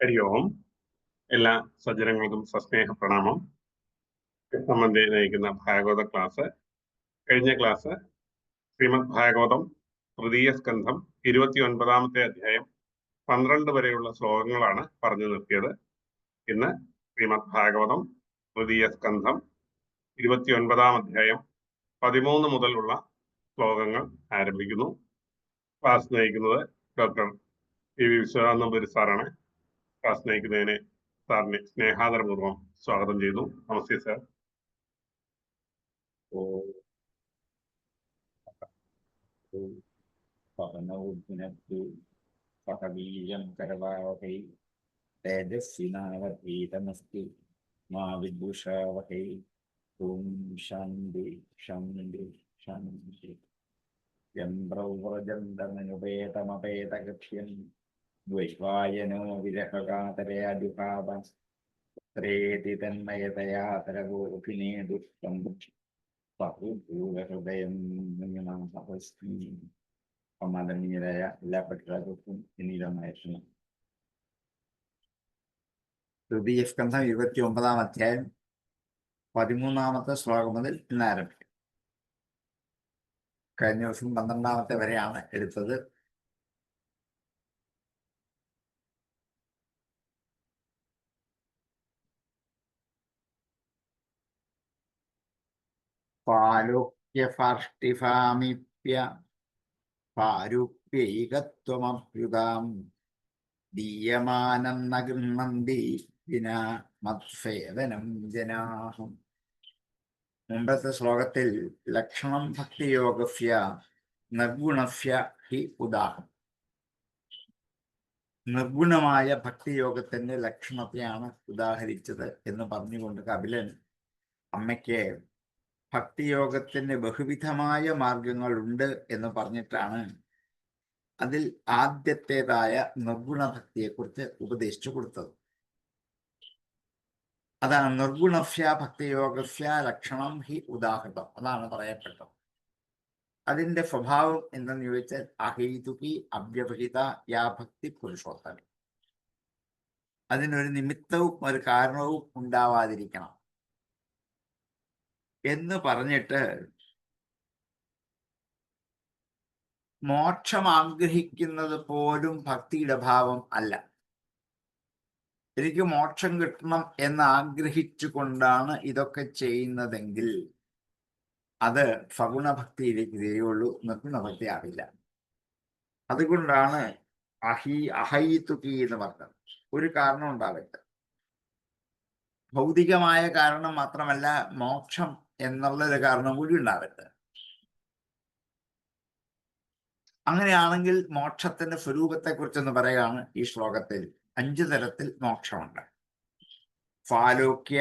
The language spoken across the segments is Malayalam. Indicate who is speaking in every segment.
Speaker 1: ഹരി ഓം. എല്ലാ സജ്ജനങ്ങൾക്കും സസ്നേഹ പ്രണാമം. കൃഷ്ണമന്തി നയിക്കുന്ന ഭാഗവത ക്ലാസ്. കഴിഞ്ഞ ക്ലാസ് ശ്രീമദ് ഭാഗവതം തൃതീയ സ്കന്ധം 29-ാമത്തെ അധ്യായം 12 വരെയുള്ള ശ്ലോകങ്ങളാണ് പറഞ്ഞു നിർത്തിയത്. ഇന്ന് ശ്രീമദ് ഭാഗവതം തൃതീയ സ്കന്ധം 29-ാം അധ്യായം 13 മുതലുള്ള ശ്ലോകങ്ങൾ ആരംഭിക്കുന്നു. ക്ലാസ് നയിക്കുന്നത് doctor P V Viswanath Namboothiri സാറാണ്. ക്ലാസ് നയിക്കുന്നതിനെ സാറിനെ സ്നേഹാദരപൂർവ്വം സ്വാഗതം ചെയ്യുന്നു. നമസ്തേ സാർ.
Speaker 2: തേജസ്വിനാവധീതമസ്തി മാ വിദ്വിഷാവഹൈ. ഓം ശാന്തി ശാന്തി ശാന്തി. യന്ത്രൗവ്രജന്തമനുപേതമപേതകക്ഷ്യം വൈശ്വായനോ വിരഹകാതരയാജുഹാവസ്ത്രേതി തന്മയതയാ തരഗോപിനേദുഷ്ടം ബഹുഭൂതഹൃദയം മുനിനാഥസ്മി. മദനീയരായ എല്ലാ പഠിതാക്കൾക്കും വിനീതമായിരുന്നു. തൃതീയ സ്കന്ധം 29-ാം അധ്യായം 13-ാമത്തെ ശ്ലോകം മുതൽ ഇന്ന് ആരംഭിക്കും. കഴിഞ്ഞ ദിവസം 12-ാമത്തെ വരെയാണ് എടുത്തത്. പാലോക്യഫാഷ്ടിഫാമിപ്യ പാരുപ്യൈകത്വമഭ്യുതാം ദീയമാനം ന ഗൃഹ്ണന്തി വിനാ മത്സേവനം ജനാഹം. മുമ്പത്തെ ശ്ലോകത്തിൽ ലക്ഷണം ഭക്തിയോഗസ്യ നിർഗുണസ്യ ഹി ഉദാഹരണം, നിർഗുണമായ ഭക്തിയോഗത്തിന്റെ ലക്ഷണത്തെയാണ് ഉദാഹരിച്ചത് എന്ന് പറഞ്ഞുകൊണ്ട് കപിലൻ അമ്മയ്ക്ക് ഭക്തിയോഗത്തിന് ബഹുവിധമായ മാർഗങ്ങളുണ്ട് എന്ന് പറഞ്ഞിട്ടാണ് അതിൽ ആദ്യത്തേതായ നിർഗുണ ഭക്തിയെക്കുറിച്ച് ഉപദേശിച്ചു കൊടുത്തത്. അതാണ് നിർഗുണസ്യ ഭക്തിയോഗസ്യ ലക്ഷണം ഹി ഉദാഹൃതം. അതാണ് പറയപ്പെട്ടത്. അതിന്റെ സ്വഭാവം എന്തെന്ന് ചോദിച്ചാൽ അഹേതുകി അവ്യവഹിത യാ ഭക്തി പുരുഷോത്തമി. അതിനൊരു നിമിത്തവും ഒരു കാരണവും ഉണ്ടാവാതിരിക്കണം എന്ന് പറഞ്ഞിട്ട് മോക്ഷം ആഗ്രഹിക്കുന്നത് പോലും ഭക്തിയുടെ ഭാവം അല്ല. എനിക്ക് മോക്ഷം കിട്ടണം എന്ന് ആഗ്രഹിച്ചു കൊണ്ടാണ് ഇതൊക്കെ ചെയ്യുന്നതെങ്കിൽ അത് സഗുണഭക്തിയിലേക്ക് തിരിയുള്ളൂ, നിർഗുണഭക്തി ആവില്ല. അതുകൊണ്ടാണ് അഹൈതുകി എന്ന് പറഞ്ഞത്. ഒരു കാരണം ഉണ്ടാവില്ല. ഭൗതികമായ കാരണം മാത്രമല്ല, മോക്ഷം എന്നുള്ളൊരു കാരണം കൂടി ഉണ്ടാവരുത്. അങ്ങനെയാണെങ്കിൽ മോക്ഷത്തിന്റെ സ്വരൂപത്തെ കുറിച്ചൊന്ന് പറയുകയാണ് ഈ ശ്ലോകത്തിൽ. 5 തരത്തിൽ മോക്ഷമുണ്ട്. ഫാലോക്യ,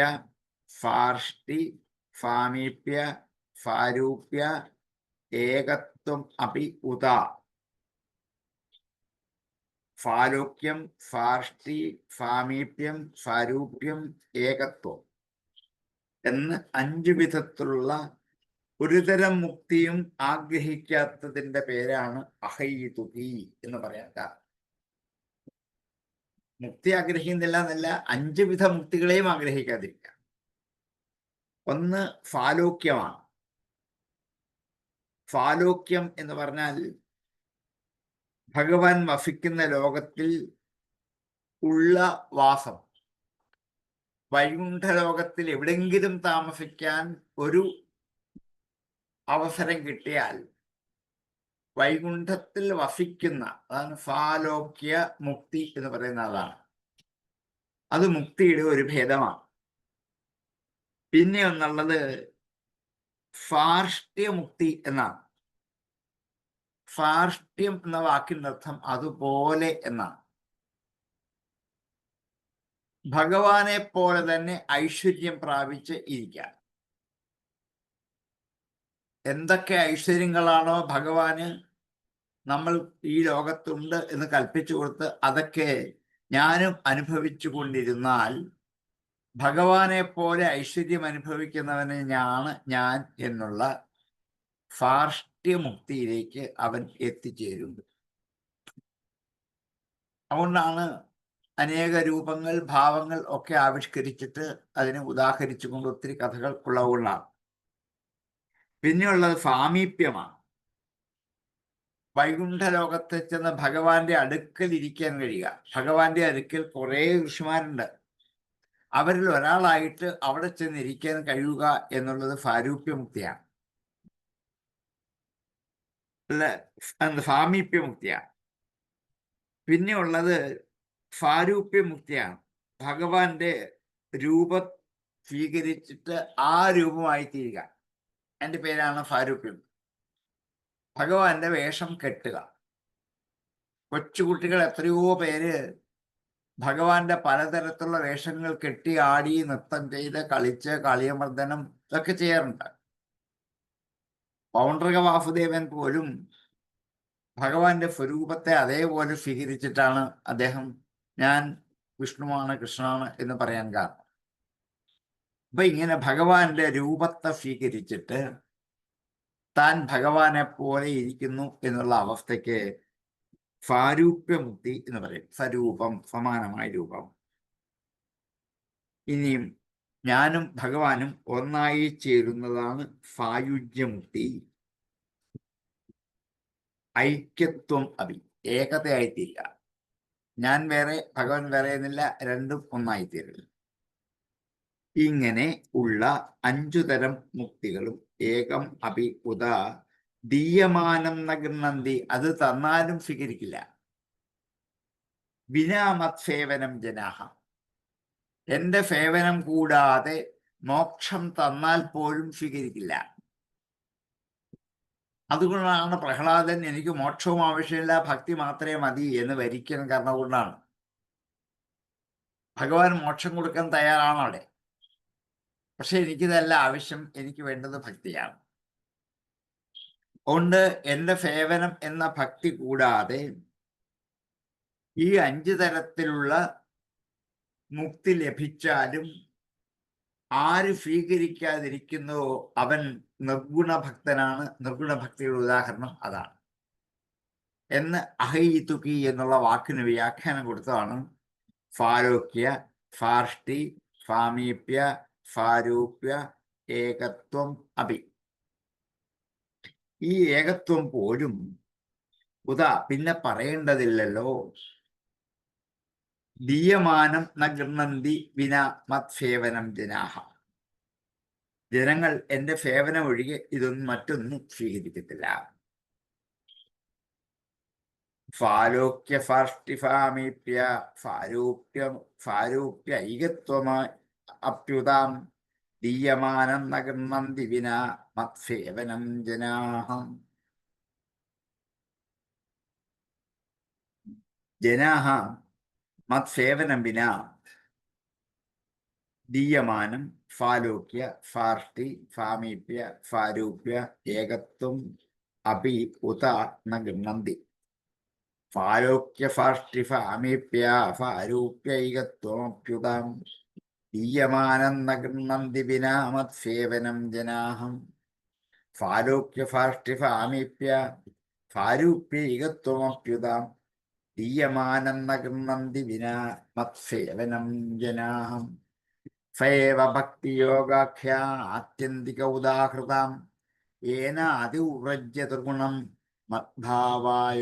Speaker 2: ഫാർഷ്ടി, ഫാമീപ്യ, ഫാരൂപ്യ, ഏകത്വം അപി ഉദ. ഫാലോക്യം, ഫാർഷ്ടി, ഫാമീപ്യം, ഫാരൂപ്യം, ഏകത്വം എന്ന് 5 വിധത്തിലുള്ള ഒരു തരം മുക്തിയും ആഗ്രഹിക്കാത്തതിന്റെ പേരാണ് അഹൈതുകി എന്ന് പറയാൻ കാരണം. മുക്തി ആഗ്രഹിക്കുന്നില്ല എന്നല്ല, 5 വിധ മുക്തികളെയും ആഗ്രഹിക്കാതിരിക്കുക. ഒന്ന് ഫാലോക്യമാണ്. ഫാലോക്യം എന്ന് പറഞ്ഞാൽ ഭഗവാൻ വസിക്കുന്ന ലോകത്തിൽ ഉള്ള വാസം. വൈകുണ്ഠ ലോകത്തിൽ എവിടെങ്കിലും താമസിക്കാൻ ഒരു അവസരം കിട്ടിയാൽ വൈകുണ്ഠത്തിൽ വസിക്കുന്ന, അതാണ് ഫാലോക്യ മുക്തി എന്ന് പറയുന്ന അതാണ്. അത് മുക്തിയുടെ ഒരു ഭേദമാണ്. പിന്നെ ഒന്നുള്ളത് ഫാർഷ്ട്യമുക്തി എന്നാണ്. ഫാർഷ്ട്യം എന്ന വാക്കിന്റെ അർത്ഥം അതുപോലെ എന്നാണ്. ഭഗവാനെ പോലെ തന്നെ ഐശ്വര്യം പ്രാപിച്ച് ഇരിക്കാൻ. എന്തൊക്കെ ഐശ്വര്യങ്ങളാണോ ഭഗവാന് നമ്മൾ ഈ ലോകത്തുണ്ട് എന്ന് കൽപ്പിച്ചു കൊടുത്ത് അതൊക്കെ ഞാനും അനുഭവിച്ചു കൊണ്ടിരുന്നാൽ ഭഗവാനെ പോലെ ഐശ്വര്യം അനുഭവിക്കുന്നവനെ ഞാൻ എന്നുള്ള ഫാർഷ്ട്യമുക്തിയിലേക്ക് അവൻ എത്തിച്ചേരുന്നത്. അതുകൊണ്ടാണ് അനേക രൂപങ്ങൾ, ഭാവങ്ങൾ ഒക്കെ ആവിഷ്കരിച്ചിട്ട് അതിനെ ഉദാഹരിച്ചുകൊണ്ട് ഒത്തിരി കഥകൾ ഉള്ളതുകൊണ്ടാണ്. പിന്നെയുള്ളത് സാമീപ്യമാണ്. വൈകുണ്ഠ ലോകത്ത് ചെന്ന് ഭഗവാന്റെ അടുക്കൽ ഇരിക്കാൻ കഴിയുക. ഭഗവാന്റെ അടുക്കൽ കുറേ ഋഷിമാരുണ്ട്. അവരിൽ ഒരാളായിട്ട് അവിടെ ചെന്നിരിക്കാൻ കഴിയുക എന്നുള്ളത് സാരൂപ്യമുക്തിയാണ്, സാമീപ്യമുക്തിയാണ്. പിന്നെയുള്ളത് സാരൂപ്യമുക്തിയാണ്. ഭഗവാന്റെ രൂപം സ്വീകരിച്ചിട്ട് ആ രൂപമായി തീരുക. എൻ്റെ പേരാണ് സാരൂപ്യം. ഭഗവാന്റെ വേഷം കെട്ടുക. കൊച്ചുകുട്ടികൾ എത്രയോ പേര് ഭഗവാന്റെ പലതരത്തിലുള്ള വേഷങ്ങൾ കെട്ടി ആടി നൃത്തം ചെയ്ത് കളിച്ച് കളിയമർദ്ദനം ഇതൊക്കെ ചെയ്യാറുണ്ട്. പൗണ്ഡ്രക വാസുദേവൻ പോലും ഭഗവാന്റെ സ്വരൂപത്തെ അതേപോലെ സ്വീകരിച്ചിട്ടാണ് അദ്ദേഹം ഞാൻ വിഷ്ണുവാണ്, കൃഷ്ണനാണ് എന്ന് പറയാൻ കാരണം. അപ്പൊ ഇങ്ങനെ ഭഗവാന്റെ രൂപത്തെ സ്വീകരിച്ചിട്ട് താൻ ഭഗവാനെ പോലെ ഇരിക്കുന്നു എന്നുള്ള അവസ്ഥയ്ക്ക് സാരൂപ്യമുക്തി എന്ന് പറയും. സ്വരൂപം, സമാനമായ രൂപം. ഇനിയും ഞാനും ഭഗവാനും ഒന്നായി ചേരുന്നതാണ് സായുജ്യമുക്തി. ഐക്യത്വം അഭി, ഏകതയായിത്തീരുക. ഞാൻ വേറെ, ഭഗവാൻ വേറെ എന്നില്ല, രണ്ടും ഒന്നായിത്തീരുക. ഇങ്ങനെ ഉള്ള 5 തരം മുക്തികളും ഏകം അഭി ഉദ ദീയമാനം നഗൃണന്തി, അത് തന്നാലും സ്വീകരിക്കില്ല. വിനാ മത്സേവനം ജനാഹ, എന്റെ സേവനം കൂടാതെ മോക്ഷം തന്നാൽ പോലും സ്വീകരിക്കില്ല. അതുകൊണ്ടാണ് പ്രഹ്ലാദൻ എനിക്ക് മോക്ഷവും ആവശ്യമില്ല, ഭക്തി മാത്രമേ മതി എന്ന് വരിക്കാൻ കാരണം കൊണ്ടാണ്. ഭഗവാൻ മോക്ഷം കൊടുക്കാൻ തയ്യാറാണ് അവിടെ. പക്ഷെ എനിക്കിതല്ല ആവശ്യം, എനിക്ക് വേണ്ടത് ഭക്തിയാണ്. അതുകൊണ്ട് എൻ്റെ സേവനം എന്ന ഭക്തി കൂടാതെ ഈ 5 തരത്തിലുള്ള മുക്തി ലഭിച്ചാലും ആര് സ്വീകരിക്കാതിരിക്കുന്നോ അവൻ നിർഗുണ ഭക്തനാണ്. നിർഗുണ ഭക്തിയുടെ ഉദാഹരണം അതാണ് എന്ന് അഹൈതുകി എന്നുള്ള വാക്കിന് വ്യാഖ്യാനം കൊടുത്തതാണ് ഫാലോക്യ, ഫാർഷ്ടി, സാമീപ്യ, സാരൂപ്യ, ഏകത്വം അഭി. ഈ ഏകത്വം പോലും പിന്നെ പറയേണ്ടതില്ലല്ലോ. ദീയമാനം ന ഗൃഹന്തി വിന മത്സേവനം ജനാഹ, ജനങ്ങൾ എൻ്റെ സേവനം ഒഴികെ ഇതൊന്നും മറ്റൊന്നും സ്വീകരിക്കത്തില്ല. ഫാലോക്യ ഫാർഷ്ടി സാമീപ്യ സാരൂപ്യ ഐകത്വമായി അപ്യുതാം ദീയമാനം ന ഗൃഹന്തി വിന മത്സേവനം ജനാഹ. ജനാഹ മത്സേവനം വിന ദീയമാനം ഫാലോക്യ ഫാർഷ്ടി സാമീപ്യ സാരൂപ്യ ഏകത്വം അപി ഉത ന ഗൃഹന്തി. ഫാലോക്യ ഫാർഷ്ടി സാമീപ്യ സാരൂപ്യ ഏകത്വമപ്യുതാം ദീയമാനം ന ഗൃഹന്തി വിനാ മത്സേവനം ജനാഹം. ഫാലോക്യ ഫാർഷ്ടി സാമീപ്യ സാരൂപ്യ ഏകത്വമപ്യുതാം ദീയമാനം ന ഗൃഹന്തി വിനാ മത്സേവനം ജനാഹം. സേവ ഭക്തിയോഗാഖ്യ ആത്യന്തിക ഉദാഹൃതാം ഏന അതിവ്രജ്യ ത്രിഗുണം മദ്ഭാവായോപപദ്യത്തെ.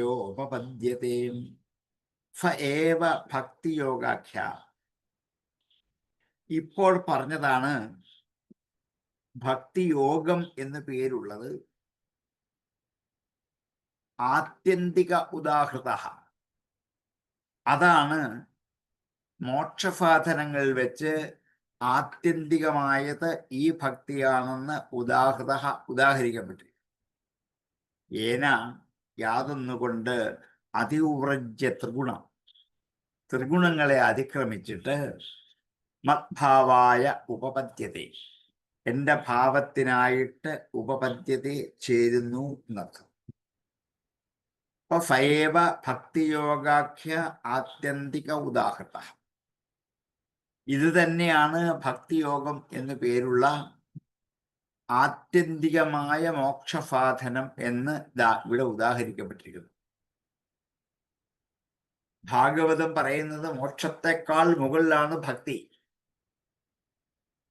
Speaker 2: സേവ ഭക്തിയോഗാഖ്യ, ഇപ്പോൾ പറഞ്ഞതാണ് ഭക്തിയോഗം എന്ന് പേരുള്ളത്. ആത്യന്തിക ഉദാഹൃത, അതാണ് മോക്ഷസാധനങ്ങളിൽ വെച്ച് ആത്യന്തികമായത് ഈ ഭക്തിയാണെന്ന് ഉദാഹരിക്കപ്പെട്ടു. ഏന യാതൊന്നുകൊണ്ട് അതിവ്രജ്യ ത്രിഗുണം, ത്രിഗുണങ്ങളെ അതിക്രമിച്ചിട്ട് മദ്ഭാവായ ഉപപദ്യത്തെ, എൻ്റെ ഭാവത്തിനായിട്ട് ഉപപദ്യത്തെ ചേരുന്നു എന്നർത്ഥം. അപ്പൊ സൈവ ഭക്തിയോഗാഖ്യ ആത്യന്തിക ഉദാഹൃത, ഇത് തന്നെയാണ് ഭക്തിയോഗം എന്നു പേരുള്ള ആത്യന്തികമായ മോക്ഷസാധനം എന്ന് ഇവിടെ ഉദാഹരിക്കപ്പെട്ടിരിക്കുന്നു. ഭാഗവതം പറയുന്നത് മോക്ഷത്തെക്കാൾ മുകളിലാണ് ഭക്തി.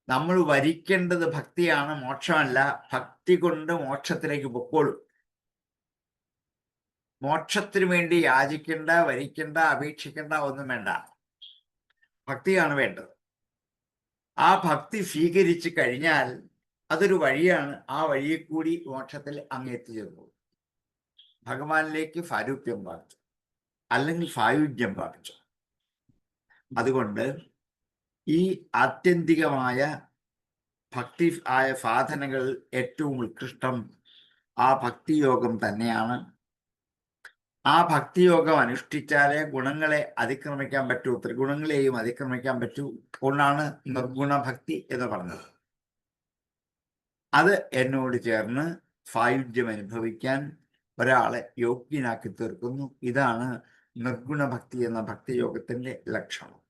Speaker 2: നമ്മൾ വരിക്കേണ്ടത് ഭക്തിയാണ്, മോക്ഷമല്ല. ഭക്തി കൊണ്ട് മോക്ഷത്തിലേക്ക് പൊക്കോളും. മോക്ഷത്തിന് വേണ്ടി യാചിക്കേണ്ട, വരിക്കേണ്ട, അപേക്ഷിക്കേണ്ട ഒന്നും വേണ്ട. ഭക്തിയാണ് വേണ്ടത്. ആ ഭക്തി സ്വീകരിച്ചു കഴിഞ്ഞാൽ അതൊരു വഴിയാണ്. ആ വഴിയെ കൂടി മോക്ഷത്തിൽ അങ്ങ് എത്തിച്ചേർന്നു. ഭഗവാനിലേക്ക് സാരൂപ്യം പ്രാപിച്ചു, അല്ലെങ്കിൽ സായുജ്യം പ്രാപിച്ചു. അതുകൊണ്ട് ഈ ആത്യന്തികമായ ഭക്തി ആയ സാധനകൾ ഏറ്റവും ഉത്കൃഷ്ടം ആ ഭക്തിയോഗം തന്നെയാണ്. ആ ഭക്തിയോഗം അനുഷ്ഠിച്ചാലേ ഗുണങ്ങളെ അതിക്രമിക്കാൻ പറ്റൂ, ത്രിഗുണങ്ങളെയും അതിക്രമിക്കാൻ പറ്റൂ. അതുകൊണ്ടാണ് നിർഗുണഭക്തി എന്ന് പറഞ്ഞത്. അത് എന്നോട് ചേർന്ന് സായുജ്യം അനുഭവിക്കാൻ ഒരാളെ യോഗ്യനാക്കി തീർക്കുന്നു. ഇതാണ് നിർഗുണഭക്തി എന്ന ഭക്തിയോഗത്തിന്റെ ലക്ഷണം.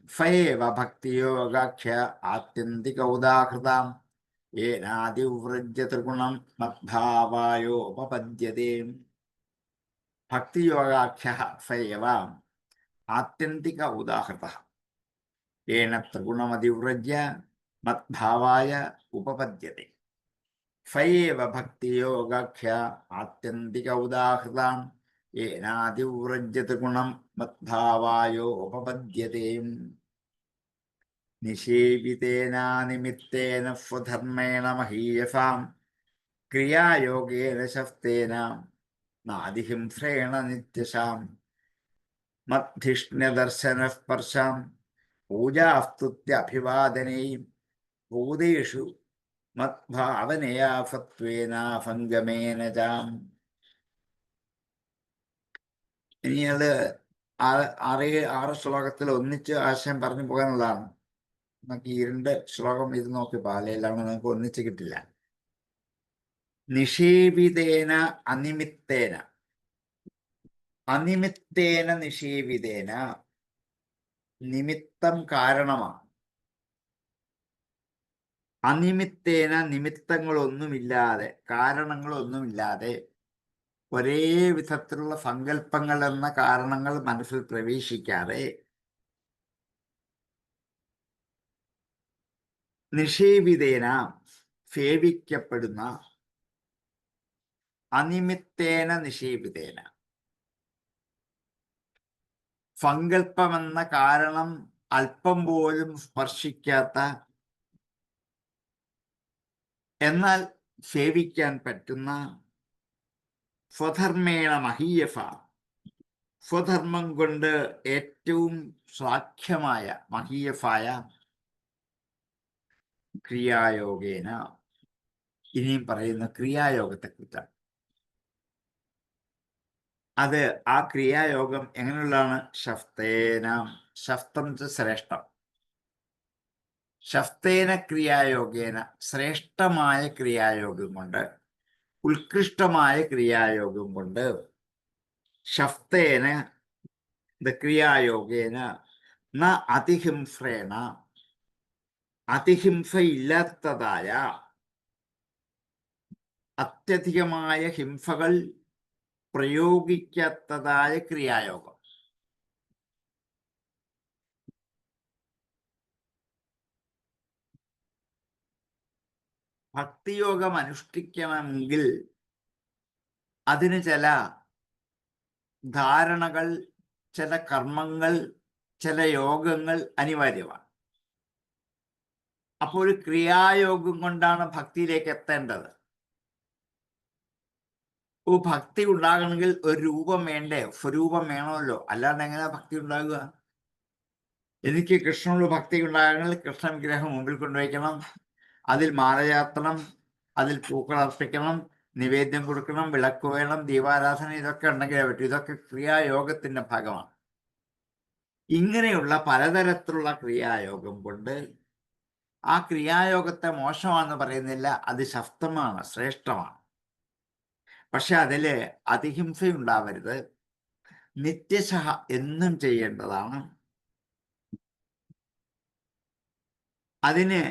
Speaker 2: ഫയേവ ഭക്തിയോഗാഖ്യ ആത്യന്തിക ഉദാഹൃതാം ഏനാദിവ്രജ്യ ത്രിഗുണം മദ്ഭാവായോപപദ്യതേ. ഭക്തിയോഗാഖ്യ ഫയേവ ആത്യന്തിക ഉദാഹൃത ഏന ത്രിഗുണമതിവ്രജ്യ മദ്ഭാവായ ഉപപദ്യത്തെ. ഫയേവ ഭക്തിയോഗാഖ്യ ആത്യന്തിക ഉദാഹൃതാം ഏനാദിവ്രജ്യ ത്രിഗുണം മദ്ഭാവായോപപദ്യത്തെ. നിഷേവിതേന നിമിത്തേന സ്വധർമ്മേണ മഹീയസാം ക്രിയായോഗേന ശസ്തേന നാദിഹിംസ്രേണ നിത്യശാം മദ്ധിഷ്ണ്യദർശനസ്പർശാം പൂജാസ്തുത്യഭിവാദനൈ ഭൂതേഷു മദ്ഭാവനയാ സത്വേന സംഗമേന ചാം. ഇനി അത് ആറ് ശ്ലോകത്തിൽ ഒന്നിച്ച് ആശയം പറഞ്ഞു പോകാനുള്ളതാണ്. നമുക്ക് ഈ 2 ശ്ലോകം ഇത് നോക്കിപ്പോ അല്ലെല്ലാം നമുക്ക് ഒന്നിച്ച് കിട്ടില്ല. നിഷേവിതേന അനിമിത്തേന. അനിമിത്തേന നിഷേവിതേന. നിമിത്തം കാരണമാണ്. അനിമിത്തേന നിമിത്തങ്ങളൊന്നുമില്ലാതെ, കാരണങ്ങളൊന്നുമില്ലാതെ ഒരേ വിധത്തിലുള്ള സങ്കല്പങ്ങൾ എന്ന കാരണങ്ങൾ മനസ്സിൽ പ്രവേശിക്കാതെ നിഷേവിതേന സേവിക്കപ്പെടുന്ന, അനിമിത്തേന നിഷേവിതേന സങ്കല്പമെന്ന കാരണം അല്പം പോലും സ്പർശിക്കാത്ത, എന്നാൽ സേവിക്കാൻ പറ്റുന്ന, സ്വധർമ്മേണ മഹീയസ സ്വധർമ്മം കൊണ്ട് ഏറ്റവും ശ്ലാഘ്യമായ മഹീയസായ ക്രിയായോഗേന. ഇനിയും പറയുന്ന ക്രിയായോഗത്തെക്കുറിച്ചാണ്. അത് ആ ക്രിയായോഗം എങ്ങനെയുള്ളതാണ്? ശസ്തേന. ശസ്തം ശ്രേഷ്ഠം. ശസ്തേന ക്രിയായോഗേന ശ്രേഷ്ഠമായ ക്രിയായോഗം കൊണ്ട്, ഉത്കൃഷ്ടമായ ക്രിയായോഗം കൊണ്ട്, ശസ്തേന ക്രിയായോഗേന ന അതിഹിംസ്രേണ അതിഹിംസയില്ലാത്തതായ, അത്യധികമായ ഹിംസകൾ പ്രയോഗിക്കാത്തതായ ക്രിയായോഗം. ഭക്തിയോഗം അനുഷ്ഠിക്കണമെങ്കിൽ അതിന് ചില ധാരണകൾ, ചില കർമ്മങ്ങൾ, ചില യോഗങ്ങൾ അനിവാര്യമാണ്. അപ്പോൾ ഒരു ക്രിയായോഗം കൊണ്ടാണ് ഭക്തിയിലേക്ക് എത്തേണ്ടത്. ഭക്തി ഉണ്ടാകണമെങ്കിൽ ഒരു രൂപം വേണ്ടേ? സ്വരൂപം വേണമല്ലോ, അല്ലാണ്ട് എങ്ങനെയാ ഭക്തി ഉണ്ടാകുക? എനിക്ക് കൃഷ്ണനോട് ഭക്തി ഉണ്ടാകണമെങ്കിൽ കൃഷ്ണ വിഗ്രഹം മുമ്പിൽ കൊണ്ടുവയ്ക്കണം, അതിൽ മാല ചാർത്തണം, അതിൽ പൂക്കൾ അർപ്പിക്കണം, നിവേദ്യം കൊടുക്കണം, വിളക്ക് വേണം, ദീപാരാധന, ഇതൊക്കെ ഉണ്ടെങ്കിലേ പറ്റൂ. ഇതൊക്കെ ക്രിയായോഗത്തിന്റെ ഭാഗമാണ്. ഇങ്ങനെയുള്ള പലതരത്തിലുള്ള ക്രിയായോഗം കൊണ്ട് ആ ക്രിയായോഗത്തെ മോശമാണെന്ന് പറയുന്നില്ല, അത് ശസ്ത്രമാണ്, ശ്രേഷ്ഠമാണ്. പക്ഷെ അതില് അതിഹിംസയുണ്ടാവരുത്. നിത്യശഃ എന്നും ചെയ്യേണ്ടതാണ്. അതിന്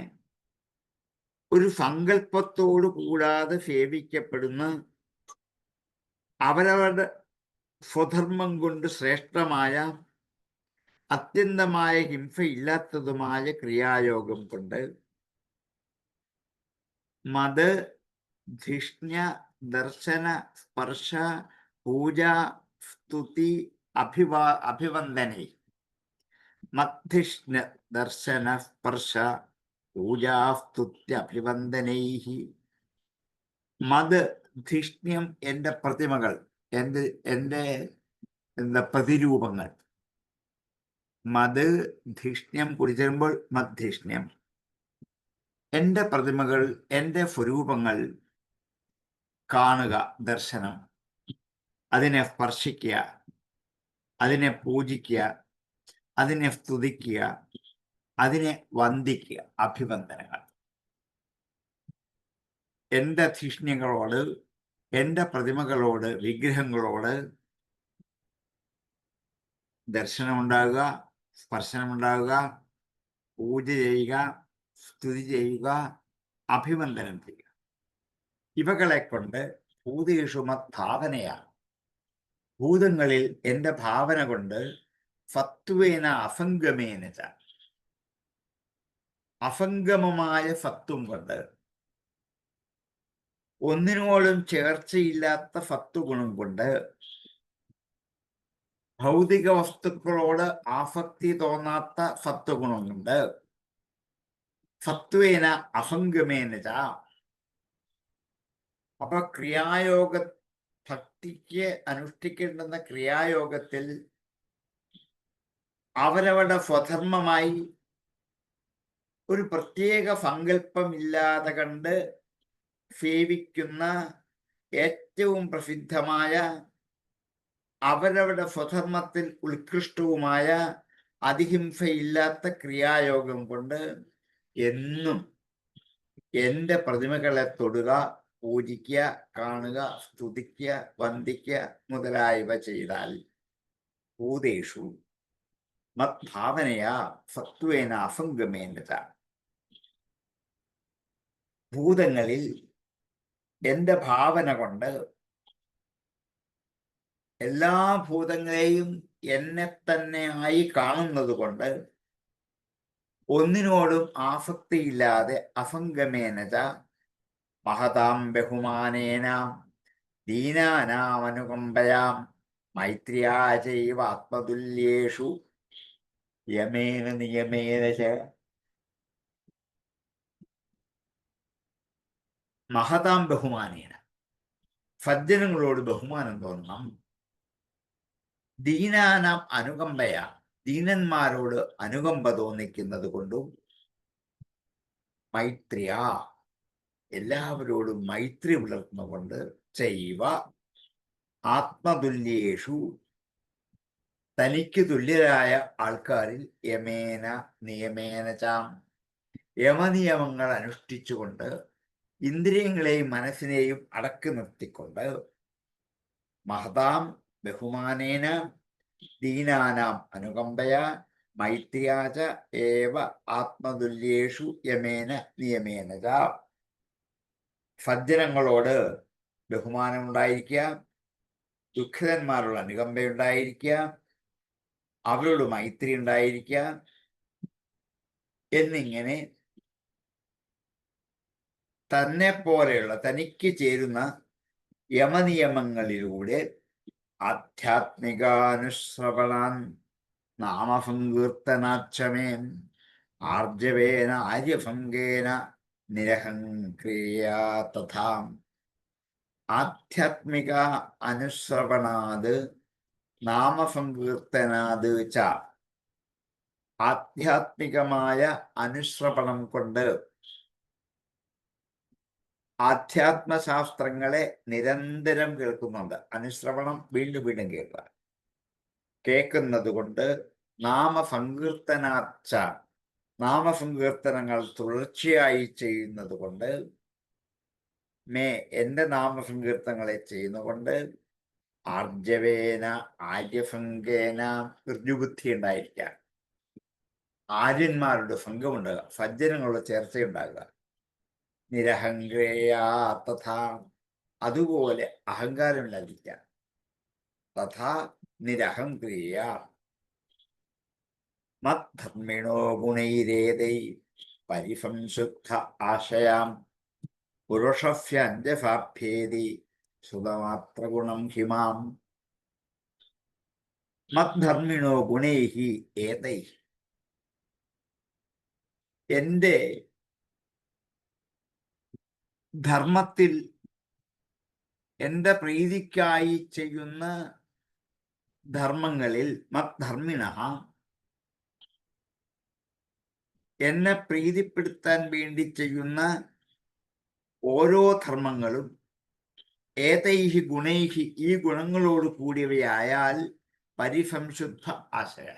Speaker 2: ഒരു സങ്കല്പത്തോട് കൂടാതെ സേവിക്കപ്പെടുന്ന, അവരവരുടെ സ്വധർമ്മം കൊണ്ട് ശ്രേഷ്ഠമായ അത്യന്തമായ ഹിംസയില്ലാത്തതുമായ ക്രിയായോഗം കൊണ്ട് മത് ധിഷ്ണ്യ ദർശന സ്പർശ പൂജ സ്തുതി അഭിവന്ദനൈ മദ്ധിഷ്ണ്യ ദർശന സ്പർശ പൂജാ സ്തുതി അഭിവന്ദനൈ മത് ധിഷ്ണ്യം എൻ്റെ പ്രതിമകൾ, എൻ്റെ പ്രതിരൂപങ്ങൾ. മത് ധിഷ്ണ്യം കുടിച്ചേരുമ്പോൾ മദ്ധിഷ്ണ്യം, എൻ്റെ പ്രതിമകൾ, എൻ്റെ സ്വരൂപങ്ങൾ കാണുക, ദർശനം, അതിനെ സ്പർശിക്കുക, അതിനെ പൂജിക്കുക, അതിനെ സ്തുതിക്കുക, അതിനെ വന്ദിക്കുക, അഭിവന്ദനങ്ങൾ. എൻ്റെ ധിഷ്ണ്യങ്ങളോട്, എൻ്റെ പ്രതിമകളോട്, വിഗ്രഹങ്ങളോട് ദർശനമുണ്ടാകുക, സ്പർശനമുണ്ടാകുക, പൂജ ചെയ്യുക, സ്തുതി ചെയ്യുക, അഭിവന്ദനം ചെയ്യുക. ഇവകളെ കൊണ്ട് ഭൂതേഷു മദ്ഭാവനയാണ്, ഭൂതങ്ങളിൽ എൻ്റെ ഭാവന കൊണ്ട് സത്വേന അസംഗമേന ച, അസംഗമമായ സത്വം കൊണ്ട്, ഒന്നിനോടും ചേർച്ചയില്ലാത്ത സത്വഗുണം കൊണ്ട്, ഭൗതിക വസ്തുക്കളോട് ആസക്തി തോന്നാത്ത സത്വഗുണം കൊണ്ട്, സത്വേന അസംഗമേന ച. അപ്പൊ ക്രിയായോഗ, ഭക്തിക്ക് അനുഷ്ഠിക്കേണ്ടുന്ന ക്രിയായോഗത്തിൽ അവരവരുടെ സ്വധർമ്മമായി ഒരു പ്രത്യേക സങ്കല്പമില്ലാതെ കണ്ട് സേവിക്കുന്ന ഏറ്റവും പ്രസിദ്ധമായ, അവരവരുടെ സ്വധർമ്മത്തിൽ ഉത്കൃഷ്ടവുമായ അതിഹിംസയില്ലാത്ത ക്രിയായോഗം കൊണ്ട് എന്നും എൻ്റെ പ്രതിമകളെ തൊടുക, പൂജിക്കുക, കാണുക, സ്തുതിക്കുക, വന്ദിക്കുക മുതലായവ ചെയ്താൽ ഭൂതേഷു മദ്ഭാവനയാ സത്വേന അസംഗമേന ച, ഭൂതങ്ങളിൽ എൻ്റെ ഭാവന കൊണ്ട് എല്ലാ ഭൂതങ്ങളെയും എന്നെ തന്നെ ആയി കാണുന്നത് കൊണ്ട് ഒന്നിനോടും ആസക്തിയില്ലാതെ അസംഗമേന ച മഹതാം ബഹുമാനേന ദീനാനാമനുകമ്പയാം മൈത്രിയാ ചൈവ ആത്മതുല്യേഷു യമേന നിയമേന ച. മഹതാം ബഹുമാനേന, സജ്ജനങ്ങളോട് ബഹുമാനം തോന്നണം. ദീനാനാം അനുകമ്പയ, ദീനന്മാരോട് അനുകമ്പ തോന്നിക്കുന്നത് കൊണ്ടും, മൈത്രിയ, എല്ലാവരോടും മൈത്രി പുലർത്തുന്നതുകൊണ്ട്, ചൈവ ആത്മതുല്യേഷു, തനിക്ക് തുല്യരായ ആൾക്കാരിൽ, യമേന നിയമേന ചാം, യമനിയമങ്ങൾ അനുഷ്ഠിച്ചുകൊണ്ട്, ഇന്ദ്രിയങ്ങളെയും മനസ്സിനെയും അടക്കി നിർത്തിക്കൊണ്ട്, മഹതാം ബഹുമാനേന ദീനാനാം അനുകമ്പയ മൈത്രിയാച ഏവ ആത്മതുല്യേഷു യമേന നിയമേന ച. സജ്ജനങ്ങളോട് ബഹുമാനമുണ്ടായിരിക്കുക, ദുഃഖിതന്മാരുള്ള അനുകമ്പയുണ്ടായിരിക്കുക, അവരോട് മൈത്രി ഉണ്ടായിരിക്കുക എന്നിങ്ങനെ തന്നെ പോലെയുള്ള, തനിക്ക് ചേരുന്ന യമനിയമങ്ങളിലൂടെ ആധ്യാത്മികാനുശ്രവണാൻ നാമസങ്കീർത്തനാക്ഷമേൻ ആർജവേന ആര്യഭംഗേന നിരഹംക്രിയാ തഥാ. ആധ്യാത്മിക അനുശ്രവണാത് നാമസങ്കീർത്തനാത് ച, ആധ്യാത്മികമായ അനുശ്രവണം കൊണ്ട് ആധ്യാത്മശാസ്ത്രങ്ങളെ നിരന്തരം കേൾക്കുന്നുണ്ട്. അനുശ്രവണം വീണ്ടും വീണ്ടും കേൾക്കുക. കേൾക്കുന്നത് കൊണ്ട് നാമസങ്കീർത്തനാച്ച, നാമസങ്കീർത്തനങ്ങൾ തുടർച്ചയായി ചെയ്യുന്നത് കൊണ്ട്, എൻ്റെ നാമസങ്കീർത്തനങ്ങളെ ചെയ്യുന്നതുകൊണ്ട് ആർജവേന ആര്യഭംഗേന, ഋജുബുദ്ധി ഉണ്ടായിരിക്കുക, ആര്യന്മാരുടെ ഭംഗമുണ്ടാകുക, സജ്ജനങ്ങളുടെ ചേർച്ചയുണ്ടാകുക, നിരഹംഗ്രേയാ തഥാ, അതുപോലെ അഹങ്കാരമില്ലാതിരിക്കുക. തഥാ നിരഹംക്രിയ മദ്ധർമ്മിണോ ഗുണൈരേതൈ പരിസംശുദ്ധ ആശയാം പുരുഷസ്യഞ്ജസാഭ്യേതി സുതമാത്ര ഗുണം ഹിമാം മദ്ധർമ്മിണോ ഗുണൈഹി ഏതൈ. എന്റെ ധർമ്മത്തിൽ എന്റെ പ്രീതിക്കായി ചെയ്യുന്ന ധർമ്മങ്ങളിൽ മദ്ധർമ്മിണ എന്നെ പ്രീതിപ്പെടുത്താൻ വേണ്ടി ചെയ്യുന്ന ഓരോ ധർമ്മങ്ങളും ഏതൈഹി ഗുണൈഹി ഈ ഗുണങ്ങളോട് കൂടിയവയായാൽ പരിസംശുദ്ധ ആശയ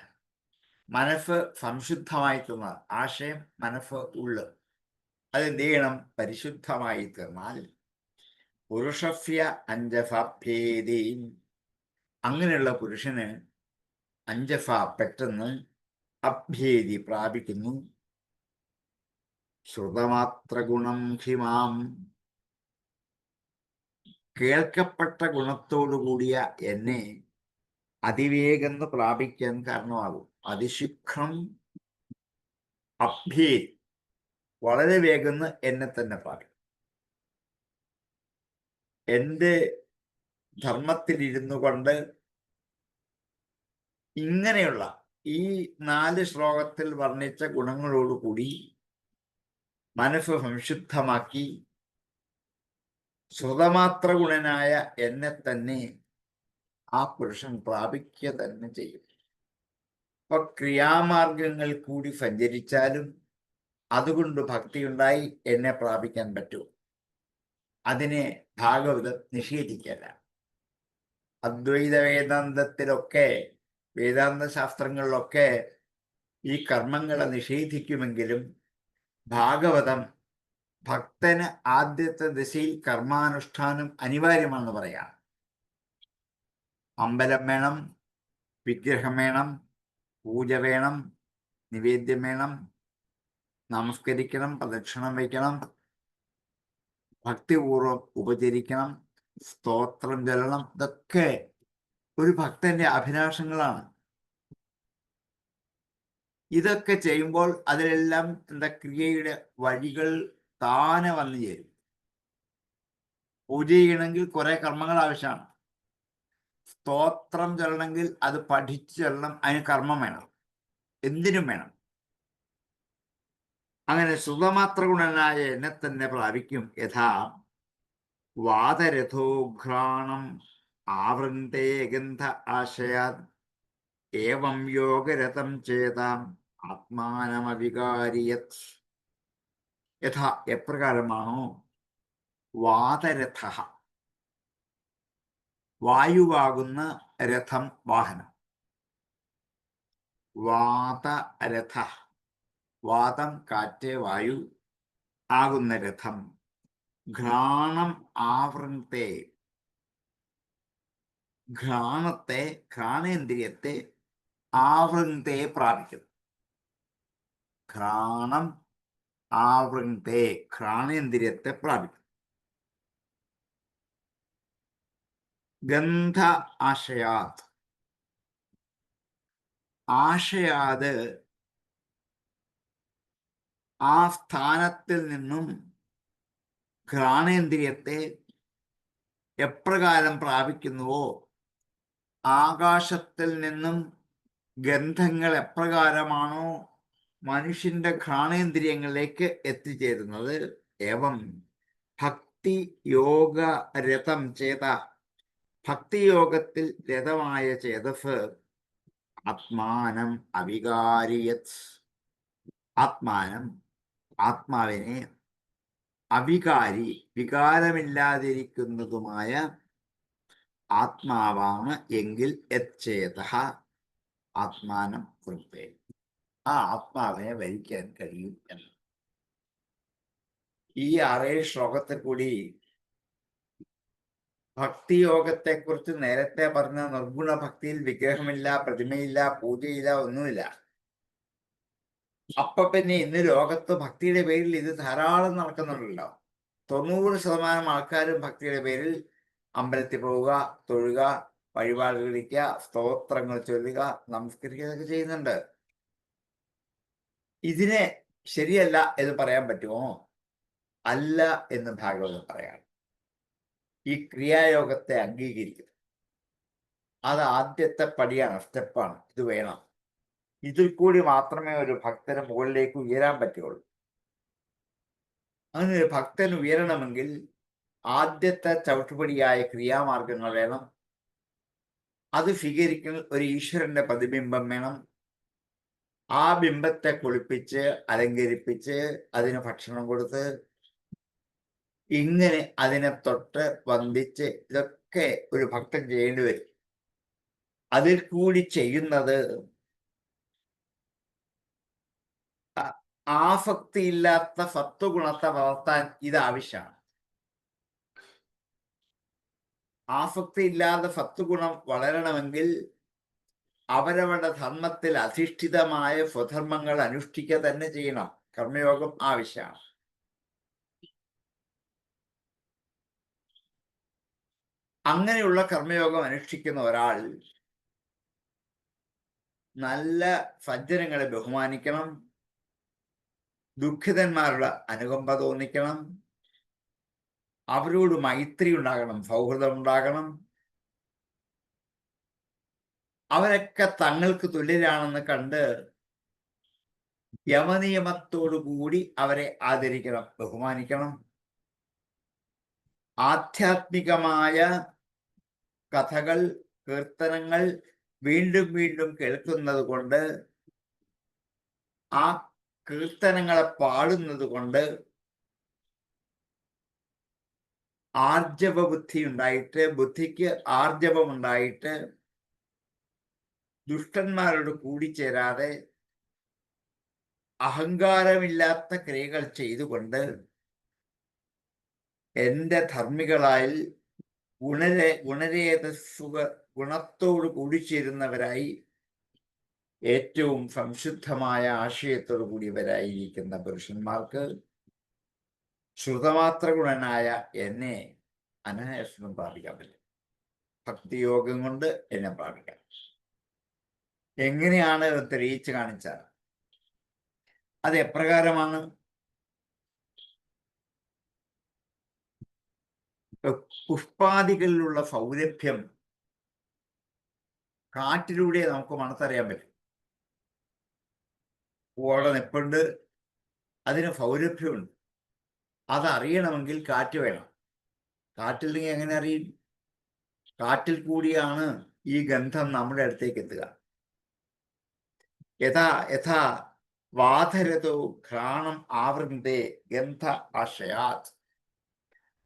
Speaker 2: മനസ്സ് സംശുദ്ധമായി തീർന്നാൽ, ആശയം മനസ്സ് ഉള്ളു, അതെന്ത് ചെയ്യണം? പരിശുദ്ധമായി തീർന്നാൽ പുരുഷസ്യ അഞ്ജസാഭ്യേതി അങ്ങനെയുള്ള പുരുഷന് അഞ്ജസ പെട്ടെന്ന് അഭ്യേതി പ്രാപിക്കുന്നു. ശ്രുതമാത്ര ഗുണം ഹിമാം കേൾക്കപ്പെട്ട ഗുണത്തോടുകൂടിയ എന്നെ അതിവേഗം പ്രാപിക്കാൻ കാരണമാകും. അതിശീഘ്രം അഭ്യേ വളരെ വേഗം എന്നെ തന്നെ പ്രാപിക്കും. എന്റെ ധർമ്മത്തിലിരുന്നു കൊണ്ട് ഇങ്ങനെയുള്ള ഈ 4 ശ്ലോകത്തിൽ വർണ്ണിച്ച ഗുണങ്ങളോടുകൂടി മനസ്സ് സംശുദ്ധമാക്കി ശ്രുതമാത്ര ഗുണനായ എന്നെ തന്നെ ആ പുരുഷൻ പ്രാപിക്കുക തന്നെ ചെയ്യും. അപ്പൊ ക്രിയാമാർഗങ്ങൾ കൂടി സഞ്ചരിച്ചാലും അതുകൊണ്ട് ഭക്തിയുണ്ടായി എന്നെ പ്രാപിക്കാൻ പറ്റും. അതിനെ ഭാഗവതം നിഷേധിക്കല. അദ്വൈത വേദാന്തത്തിലൊക്കെ, വേദാന്ത ശാസ്ത്രങ്ങളിലൊക്കെ ഈ കർമ്മങ്ങളെ നിഷേധിക്കുമെങ്കിലും ഭാഗവതം ഭക്തന് ആദ്യത്തെ ദിശയിൽ കർമാനുഷ്ഠാനം അനിവാര്യമാണെന്ന് പറയാം. അമ്പലം വേണം, വിഗ്രഹം വേണം, പൂജ വേണം, നിവേദ്യം വേണം, നമസ്കരിക്കണം, പ്രദക്ഷിണം വയ്ക്കണം, ഭക്തിപൂർവം ഉപചരിക്കണം, സ്തോത്രം ചൊല്ലണം. ഇതൊക്കെ ഒരു ഭക്തന്റെ അഭിലാഷങ്ങളാണ്. ഇതൊക്കെ ചെയ്യുമ്പോൾ അതിലെല്ലാം എന്താ ക്രിയയുടെ വഴികൾ താനെ വന്നു ചേരും. പൂജ ചെയ്യണമെങ്കിൽ കുറെ കർമ്മങ്ങൾ ആവശ്യമാണ്. സ്തോത്രം ചൊല്ലണമെങ്കിൽ അത് പഠിച്ചു ചൊല്ലണം, അതിന് കർമ്മം വേണം, എന്തിനും വേണം. അങ്ങനെ ശ്രുതമാത്ര ഗുണനായ എന്നെ തന്നെ പ്രാപിക്കും. യഥാ വാതരഥോഘ്രാണം ആവൃന്തേ ഗന്ധ ആശയാത് ഏവം യോഗരഥം ചേതാം ആത്മാനമവികാരിയത്. യഥാ എപ്രകാരമാണോ വാതരഥ വായുവാകുന്ന രഥം വാഹനം, വാതരഥ വാതം കാറ്റ് വായു ആകുന്ന രഥം ഘ്രാണം ആവൃത്തെ ഘ്രാണത്തെ ഘ്രാണേന്ദ്രിയത്തെ ആവൃത്തെ പ്രാപിക്കുന്നു. ഘ്രാണം ആവൃത്തെ ഘ്രാണേന്ദ്രിയത്തെ പ്രാപിക്കുന്നു. ഗന്ധ ആശയാത് ആശയാത് ആ സ്ഥാനത്തിൽ നിന്നും ഘ്രാണേന്ദ്രിയത്തെ എപ്രകാരം പ്രാപിക്കുന്നുവോ, ആകാശത്തിൽ നിന്നും ഗന്ധങ്ങൾ എപ്രകാരമാണോ മനുഷ്യന്റെ ഘ്രാണേന്ദ്രിയങ്ങളിലേക്ക് എത്തിച്ചേരുന്നത്, ഏവം ഭക്തി യോഗ രഥം ചേത ഭക്തിയോഗത്തിൽ രഥമായ ചേതസ് ആത്മാനം അവികാരിയത് ആത്മാനം ആത്മാവിനെ അവികാരി വികാരമില്ലാതിരിക്കുന്നതുമായ ആത്മാവാണ് എങ്കിൽ യച്ഛേത ആത്മാനം കൃപേ ആ ആത്മാവിനെ വരിക്കാൻ കഴിയും എന്ന്. ഈ 6 ശ്ലോകത്തിൽ കൂടി ഭക്തിയോഗത്തെക്കുറിച്ച് നേരത്തെ പറഞ്ഞ നിർഗുണ ഭക്തിയിൽ വിഗ്രഹമില്ല, പ്രതിമയില്ല, പൂജയില്ല, ഒന്നുമില്ല. അപ്പൊ പിന്നെ ഇന്ന് ലോകത്ത് ഭക്തിയുടെ പേരിൽ ഇത് ധാരാളം നടക്കുന്നുണ്ടല്ലോ. 90% ആൾക്കാരും ഭക്തിയുടെ പേരിൽ അമ്പലത്തിൽ പോവുക, തൊഴുക, വഴിപാട് കഴിക്കുക, സ്തോത്രങ്ങൾ ചൊല്ലുക, നമസ്കരിക്കുകയൊക്കെ ചെയ്യുന്നുണ്ട്. ഇതിനെ ശരിയല്ല എന്ന് പറയാൻ പറ്റുമോ? അല്ല എന്ന് ഭാഗവതം പറയാം. ഈ ക്രിയായോഗത്തെ അംഗീകരിക്കും. അത് ആദ്യത്തെ പടിയാണ്, സ്റ്റെപ്പാണ്. ഇത് വേണം. ഇതിൽ കൂടി മാത്രമേ ഒരു ഭക്തന് മുകളിലേക്ക് ഉയരാൻ പറ്റുള്ളൂ. അങ്ങനെ ഒരു ഭക്തൻ ഉയരണമെങ്കിൽ ആദ്യത്തെ ചവിട്ടുപടിയായ ക്രിയാമാർഗങ്ങൾ വേണം. അത് സ്വീകരിക്കുന്ന ഒരു ഈശ്വരന്റെ പ്രതിബിംബം വേണം. ആ ബിംബത്തെ കുളിപ്പിച്ച് അലങ്കരിപ്പിച്ച് അതിന് ഭക്ഷണം കൊടുത്ത് ഇങ്ങനെ അതിനെ തൊട്ട് വന്ദിച്ച് ഇതൊക്കെ ഒരു ഭക്തൻ ചെയ്യേണ്ടി വരും. അതിൽ കൂടി ചെയ്യുന്നത് ആസക്തിയില്ലാത്ത സത്വഗുണത്തെ വളർത്താൻ ഇത് ആവശ്യമാണ്. ആസക്തിയില്ലാതെ സത്വഗുണം വളരണമെങ്കിൽ അവരവരുടെ ധർമ്മത്തിൽ അധിഷ്ഠിതമായ സ്വധർമ്മങ്ങൾ അനുഷ്ഠിക്കുക തന്നെ ചെയ്യണം. കർമ്മയോഗം ആവശ്യമാണ്. അങ്ങനെയുള്ള കർമ്മയോഗം അനുഷ്ഠിക്കുന്ന ഒരാൾ നല്ല സജ്ജനങ്ങളെ ബഹുമാനിക്കണം, ദുഃഖിതന്മാരുടെ അനുകമ്പ തോന്നിക്കണം, അവരോട് മൈത്രി ഉണ്ടാകണം, സൗഹൃദം ഉണ്ടാകണം. അവരൊക്കെ തങ്ങൾക്ക് തുല്യരാണെന്ന് കണ്ട് യമനിയമത്തോടുകൂടി അവരെ ആദരിക്കണം, ബഹുമാനിക്കണം. ആധ്യാത്മികമായ കഥകൾ, കീർത്തനങ്ങൾ വീണ്ടും വീണ്ടും കേൾക്കുന്നത് കൊണ്ട്, ആ കീർത്തനങ്ങളെ പാടുന്നത് കൊണ്ട് ആർജവ ബുദ്ധി ഉണ്ടായിട്ട്, ബുദ്ധിക്ക് ആർജവമുണ്ടായിട്ട് ദുഷ്ടന്മാരോട് കൂടിച്ചേരാതെ അഹങ്കാരമില്ലാത്ത ക്രിയകൾ ചെയ്തുകൊണ്ട് എൻ്റെ ധർമ്മികളായി ഗുണത്തോട് കൂടിച്ചേരുന്നവരായി ഏറ്റവും സംശുദ്ധമായ ആശയത്തോടു കൂടിയവരായിരിക്കുന്ന പുരുഷന്മാർക്ക് ശ്രുതമാത്ര ഗുണനായ എന്നെ അനായാസം പ്രാപിക്കാൻ പറ്റും. ഭക്തിയോഗം കൊണ്ട് എന്നെ പ്രാപിക്കാം. എങ്ങനെയാണ് തെളിയിച്ച് കാണിച്ചാൽ അത് എപ്രകാരമാണ്? പുഷ്പാദികളിലുള്ള സൗരഭ്യം കാറ്റിലൂടെ നമുക്ക് മണത്തറിയാൻ പറ്റും. പൂവോടെ നിപ്പുണ്ട്, അതിന് സൗരഭ്യമുണ്ട്. അതറിയണമെങ്കിൽ കാറ്റ് വേണം. കാറ്റില്ലെങ്കിൽ എങ്ങനെ അറിയും? കാറ്റിൽ കൂടിയാണ് ഈ ഗന്ധം നമ്മുടെ അടുത്തേക്ക് എത്തുക. യഥാ വാധരതോ ഘ്രാണം ആവൃന്തേ ഗന്ധ ആശയാത്.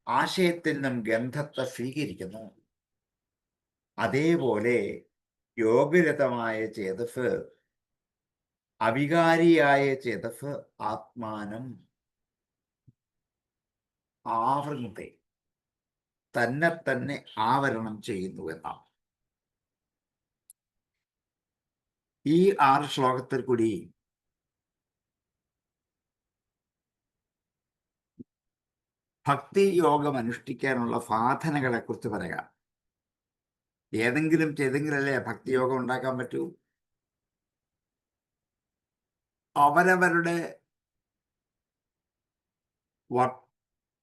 Speaker 2: ആശയത്തിൽ നിന്നും ഗന്ധത്തെ സ്വീകരിക്കുന്നു. അതേപോലെ യോഗരതമായ ചേതസ്, അവികാരിയായ ചേതസ് ആത്മാനം ആവൃന്തേ, തന്നെ തന്നെ ആവരണം ചെയ്യുന്നു എന്നാണ്. ഈ 6 ശ്ലോകത്തിൽ കൂടി ഭക്തി യോഗം അനുഷ്ഠിക്കാനുള്ള സാധനങ്ങളെ കുറിച്ച് പറയാം. ഏതെങ്കിലും ചെയ്തെങ്കിലല്ലേ ഭക്തിയോഗം ഉണ്ടാക്കാൻ പറ്റൂ. അവരവരുടെ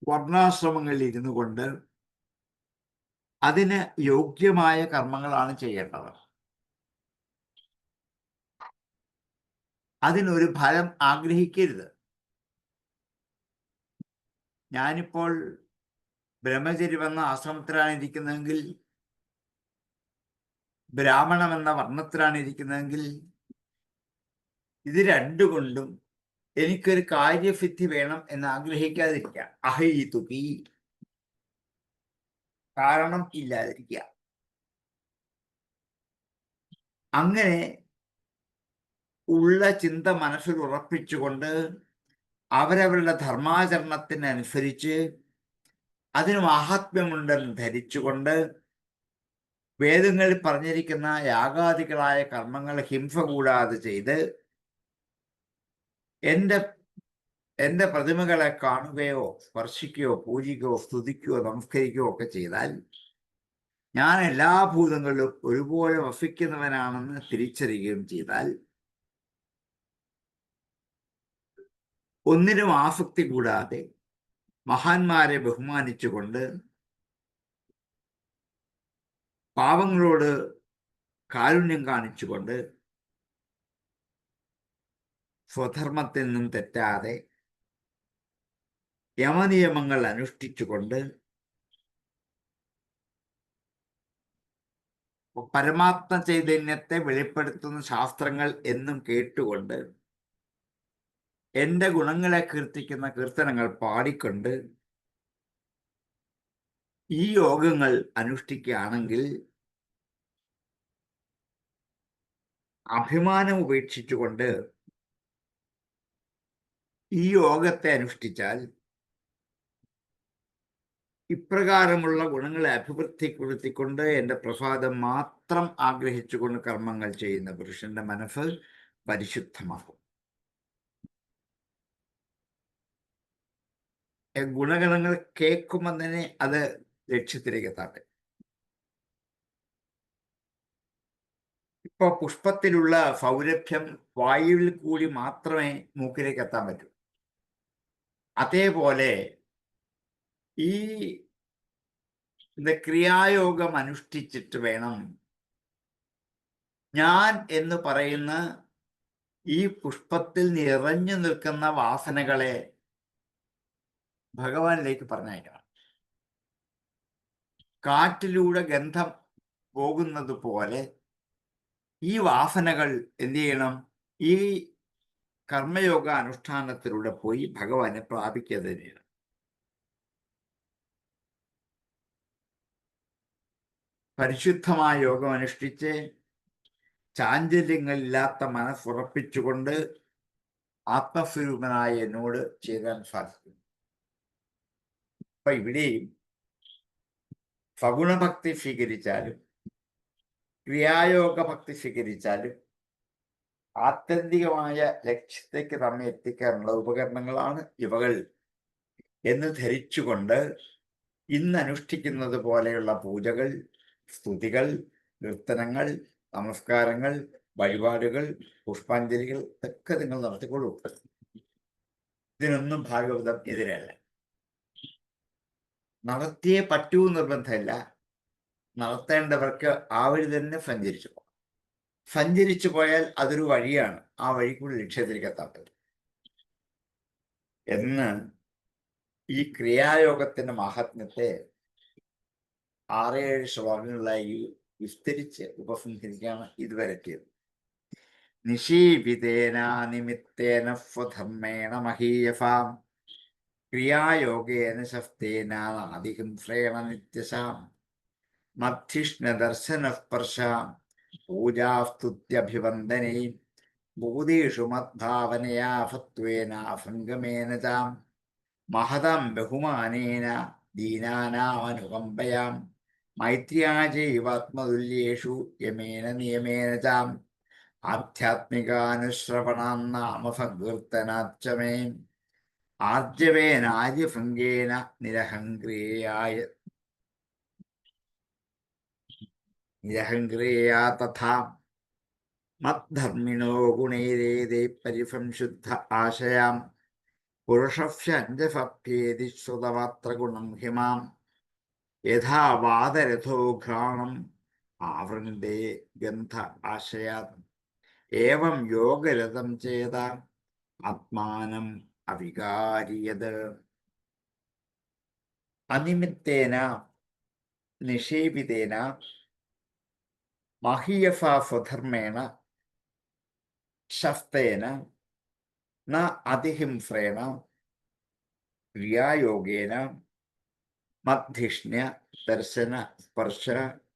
Speaker 2: വർണ്ണാശ്രമങ്ങളിൽ ഇരുന്നു കൊണ്ട് അതിന് യോഗ്യമായ കർമ്മങ്ങളാണ് ചെയ്യേണ്ടത്. അതിനൊരു ഫലം ആഗ്രഹിക്കരുത്. ഞാനിപ്പോൾ ബ്രഹ്മചര്യം എന്ന ആശ്രമത്തിലാണ് ഇരിക്കുന്നതെങ്കിൽ, ബ്രാഹ്മണം എന്ന വർണ്ണത്തിലാണ് ഇരിക്കുന്നതെങ്കിൽ, ഇത് രണ്ടുകൊണ്ടും എനിക്കൊരു കാര്യസിദ്ധി വേണം എന്ന് ആഗ്രഹിക്കാതിരിക്കുക. അഹൈതുകി, കാരണം ഇല്ലാതിരിക്കുക. അങ്ങനെ ഉള്ള ചിന്ത മനസ്സിൽ ഉറപ്പിച്ചുകൊണ്ട് അവരവരുടെ ധർമാചരണത്തിനനുസരിച്ച് അതിന് മാഹാത്മ്യമുണ്ടെന്ന് ധരിച്ചുകൊണ്ട് വേദങ്ങളിൽ പറഞ്ഞിരിക്കുന്ന യാഗാദികളായ കർമ്മങ്ങൾ ഹിംസ കൂടാതെ ചെയ്ത് എൻ്റെ പ്രതിമകളെ കാണുകയോ സ്പർശിക്കുകയോ പൂജിക്കുകയോ സ്തുതിക്കുകയോ നമസ്കരിക്കുകയോ ഒക്കെ ചെയ്താൽ ഞാൻ എല്ലാ ഭൂതങ്ങളിലും ഒരുപോലെ വസിക്കുന്നവനാണെന്ന് തിരിച്ചറിയുകയും ചെയ്താൽ ഒന്നിനും ആസക്തി കൂടാതെ മഹാന്മാരെ ബഹുമാനിച്ചുകൊണ്ട് പാവങ്ങളോട് കാരുണ്യം കാണിച്ചുകൊണ്ട് സ്വധർമ്മത്തിൽ നിന്നും തെറ്റാതെ യമനിയമങ്ങൾ അനുഷ്ഠിച്ചുകൊണ്ട് പരമാത്മ ചൈതന്യത്തെ വെളിപ്പെടുത്തുന്ന ശാസ്ത്രങ്ങൾ എന്നും കേട്ടുകൊണ്ട് എൻ്റെ ഗുണങ്ങളെ കീർത്തിക്കുന്ന കീർത്തനങ്ങൾ പാടിക്കൊണ്ട് ഈ യോഗങ്ങൾ അനുഷ്ഠിക്കുകയാണെങ്കിൽ അഭിമാനം ഉപേക്ഷിച്ചുകൊണ്ട് ഈ യോഗത്തെ അനുഷ്ഠിച്ചാൽ ഇപ്രകാരമുള്ള ഗുണങ്ങളെ അഭിവൃദ്ധിപ്പെടുത്തിക്കൊണ്ട് എൻ്റെ പ്രസാദം മാത്രം ആഗ്രഹിച്ചുകൊണ്ട് കർമ്മങ്ങൾ ചെയ്യുന്ന പുരുഷന്റെ മനസ്സ് പരിശുദ്ധമാകും. ഗുണഗണങ്ങൾ കേൾക്കുമ്പോൾ തന്നെ അത് ലക്ഷ്യത്തിലേക്ക് എത്താട്ടെ. ഇപ്പൊ പുഷ്പത്തിലുള്ള സൗരഭ്യം വായുവിൽ കൂടി മാത്രമേ മൂക്കിലേക്ക് എത്താൻ പറ്റൂ. അതേപോലെ ഈ ക്രിയായോഗം അനുഷ്ഠിച്ചിട്ട് വേണം ഞാൻ എന്ന് പറയുന്ന ഈ പുഷ്പത്തിൽ നിറഞ്ഞു നിൽക്കുന്ന വാസനകളെ ഭഗവാനിലേക്ക് പറഞ്ഞയക്കണം. കാറ്റിലൂടെ ഗന്ധം പോകുന്നത് പോലെ ഈ വാസനകൾ എന്ത് ചെയ്യണം? ഈ കർമ്മയോഗ അനുഷ്ഠാനത്തിലൂടെ പോയി ഭഗവാനെ പ്രാപിക്കുക തന്നെയാണ്. പരിശുദ്ധമായ യോഗം അനുഷ്ഠിച്ച് ചാഞ്ചല്യങ്ങളില്ലാത്ത മനസ്സുറപ്പിച്ചുകൊണ്ട് ആത്മസ്വരൂപനായ എന്നോട് ചേരാൻ സാധിക്കും. അപ്പൊ ഇവിടെയും സഗുണഭക്തി സ്വീകരിച്ചാലും ക്രിയായോഗ ഭക്തി സ്വീകരിച്ചാലും ആത്യന്തികമായ ലക്ഷ്യത്തേക്ക് നമ്മെ എത്തിക്കാനുള്ള ഉപകരണങ്ങളാണ് ഇവകൾ എന്ന് ധരിച്ചുകൊണ്ട് ഇന്ന് അനുഷ്ഠിക്കുന്നത് പോലെയുള്ള പൂജകൾ, സ്തുതികൾ, കീർത്തനങ്ങൾ, നമസ്കാരങ്ങൾ, വഴിപാടുകൾ, പുഷ്പാഞ്ജലികൾ ഒക്കെ നിങ്ങൾ നടത്തിക്കൊള്ളൂ. ഇതിനൊന്നും ഭാഗവതം എതിരല്ല. നടത്തിയേ പറ്റൂ നിർബന്ധമില്ല. നടത്തേണ്ടവർക്ക് ആ വഴി തന്നെ സഞ്ചരിച്ചു പോകാം. സഞ്ചരിച്ചു പോയാൽ അതൊരു വഴിയാണ്. ആ വഴി കൂടി ലക്ഷ്യത്തിലേക്ക് എത്താൻ പറ്റും എന്ന് ഈ ക്രിയായോഗത്തിന്റെ മഹാത്മ്യത്തെ 6-7 ശ്ലോകങ്ങളായി വിസ്തരിച്ച് ഉപസംഹരിക്കുകയാണ് ഇതുവരെ എത്തിയത്. നിഷീപിതേന നിമിത്തേന സ്വധർമ്മേണ മഹീയസാം ക്രിയായോഗേന ശസ്തേന നാദിഹിംസ്രേണ നിത്യശാം മധ്യിഷ്ണദർശനസ്പർശാം പൂജാസ്തുത്യഭിവന്ദനൈ ഭൂതേഷു മദ്ഭാവനയാ സത്വേന സംഗമേന ചാം മഹതാം ബഹുമാനേന ദീനാനാമനുകമ്പയാം മൈത്ര്യാജൈവാത്മതുല്യേഷു യമേന നിയമേന ചാം ആധ്യാത്മികാനുശ്രവണാം നാമ സങ്കീർത്തനാച്ച മേ ആർജവേനാര്യഭംഗേന നിരഹംഗ്രേയാ തഥാ മദ്ധർമ്മിണോ ഗുണൈരേതേ പരിസംശുദ്ധ ആശയാം പുരുഷസ്യഞ്ജസഭ്യേതി ശ്രുതമാത്ര ഗുണം ഹിമാം യഥാ വാദരഥോ ഘ്രാണം ആവൃണ്ടേ ഗന്ധ ആശയാത് ഏവം യോഗരഥം ചേത ആത്മാനം അവികാരിയത്. അനിമിത്തേന നിഷേപിതേന മഹീയസാ സ്വധർമ്മേണ ശസ്തേന ന അതിഹിംസ്രേണ ക്രിയായോഗേന മദ്ധിഷ്ണ്യ ദർശന സ്പർശ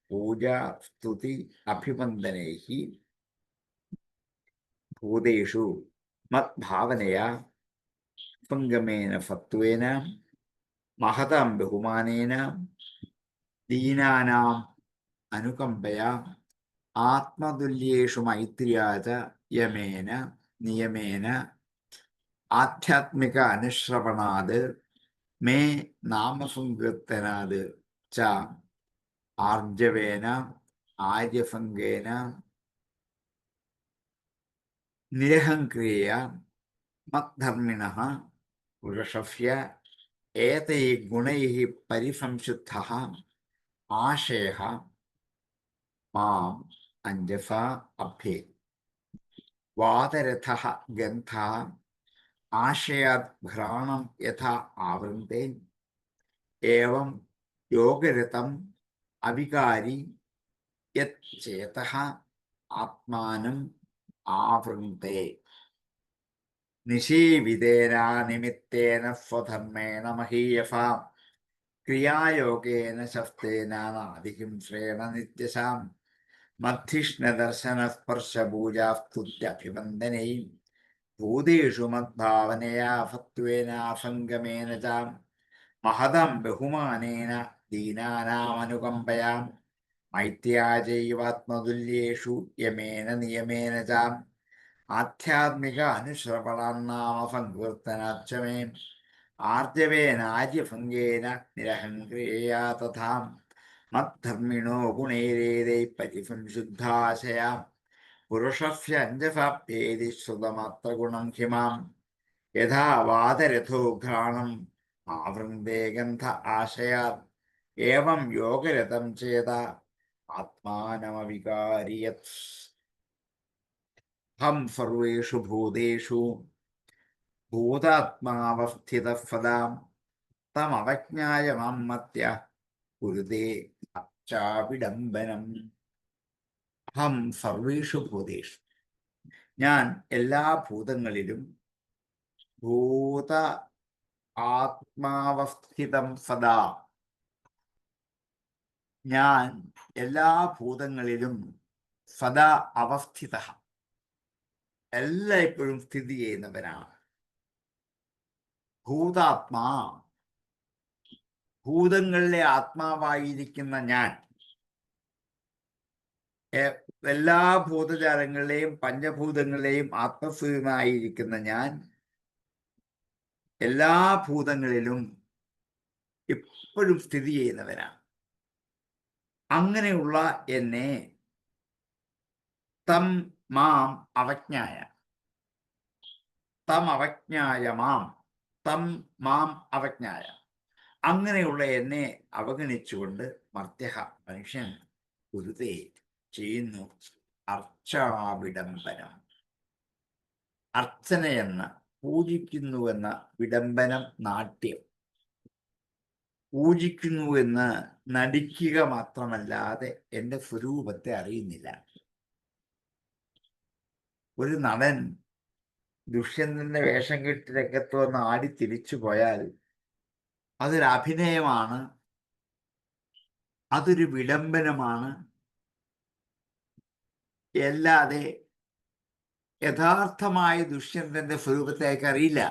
Speaker 2: പൂജ സ്തുതി അഭിവന്ദനൈഹി ഭൂതേഷു മദ്ഭാവനയാ സംഗമേന സത്വേന മഹതാം ബഹുമാനേന ദീനാനാം അനുകമ്പയാ ആത്മതുല്യേഷു മൈത്ര്യാച യമേന നിയമേന ആധ്യാത്മിക അനുശ്രവണാത് മേ നാമസങ്കീർത്തനാത് ച ആർജവേന ആര്യഭംഗേന നിരഹംക്രിയ മദ്ധർമ്മിണഃ പുരുഷസ്യ ഏതൈ ഗുണൈഃ പരിസംശുദ്ധഃ ആശയഃ മാം അഞ്ജസ അഭ്യേ വാതരഥഃ ഗന്ധഃ ആശയാത് ഘ്രാണം യഥാ ആവൃന്തേ ഏവം യോഗരതം അവികാരി യത് ചേതഃ ആത്മാനം ആവൃന്തേ നിഷേവിതേന നിമിത്തേന സ്വധർമ്മേണ മഹീയസാ ക്രിയായോഗേന ശസ്തേന നാദിഹിംസ്രേണ നിത്യശാം മദ്ധിഷ്ണദർശനസ്പർശപൂജാസ്തുത്യഭിവന്ദനൈ ഭൂതേഷു മദ്ഭാവനയാ സത്വേനാസംഗമേന ച മഹതം ബഹുമാനേന ദീനാനാമനുകമ്പയാ മൈത്യാ ചൈവാത്മതുല്യേഷു യമേന നിയമേന ച ആധ്യാത്മിക അനുശ്രവണാനാമ സങ്കീർത്തനാച്ച മേ ആർജവേനാര്യഭംഗേന നിരഹംക്രിയയാ തഥാ മദ്ധർമ്മിണോ ഗുണൈരേതൈ പരിസംശുദ്ധാശയാ പുരുഷസ്യ അഞ്ജസാപ്യേതി ശ്രുതമാത്രഗുണം ഹിമാം യഥാ വാതരഥോ ഘ്രാണം ആവൃന്തേ ഗന്ധ ആശയാത് ഏവം യോഗരതം ചേത ആത്മാനമവികാരിയത് ഹം സർവേഷു ഭൂതേഷു ഭൂതാത്മാവസ്ഥിതഃ സദാ തമവജ്ഞായ മാം മത്യ കുരുതേ അച്ചാവിഡംബനം. ഹം സർവേഷു ഭൂതേഷു, ഞാൻ എല്ലാ ഭൂതങ്ങളിലും ഭൂത ആത്മാവസ്ഥിതം സദാ, ഞാൻ എല്ലാ ഭൂതങ്ങളിലും സദാ അവസ്ഥിത, എല്ലായ്പ്പോഴും സ്ഥിതി ചെയ്യുന്നവനാണ്. ഭൂതാത്മാ, ഭൂതങ്ങളിലെ ആത്മാവായിരിക്കുന്ന ഞാൻ, എല്ലാ ഭൂതജാലങ്ങളിലെയും പഞ്ചഭൂതങ്ങളിലെയും ആത്മസ്ഥിതനായിരിക്കുന്ന ഞാൻ എല്ലാ ഭൂതങ്ങളിലും എപ്പോഴും സ്ഥിതി ചെയ്യുന്നവനാണ്. അങ്ങനെയുള്ള എന്നെ തം മാം അവജ്ഞായ, തം അവജ്ഞായ മാം, തം മാം അവജ്ഞായ, അങ്ങനെയുള്ള എന്നെ അവഗണിച്ചുകൊണ്ട് മർത്യഃ മനുഷ്യൻ കുരുതേ ചെയ്യുന്നു അർച്ചാവിഡംബനം. അർച്ചനയെന്ന പൂജിക്കുന്നുവെന്ന വിഡംബനം നാട്യം, പൂജിക്കുന്നുവെന്ന് നടിക്കുക മാത്രമല്ലാതെ എൻ്റെ സ്വരൂപത്തെ അറിയുന്നില്ല. ഒരു നടൻ ദുഷ്യന്തന്റെ വേഷം കെട്ടി രംഗത്ത് വന്ന് ആടി തിരിച്ചു പോയാൽ അതൊരു അഭിനയമാണ്, അതൊരു വിഡംബനമാണ്, അല്ലാതെ യഥാർത്ഥമായ ദുഷ്യന്തന്റെ സ്വരൂപത്തെ അയാൾക്ക് അറിയില്ല.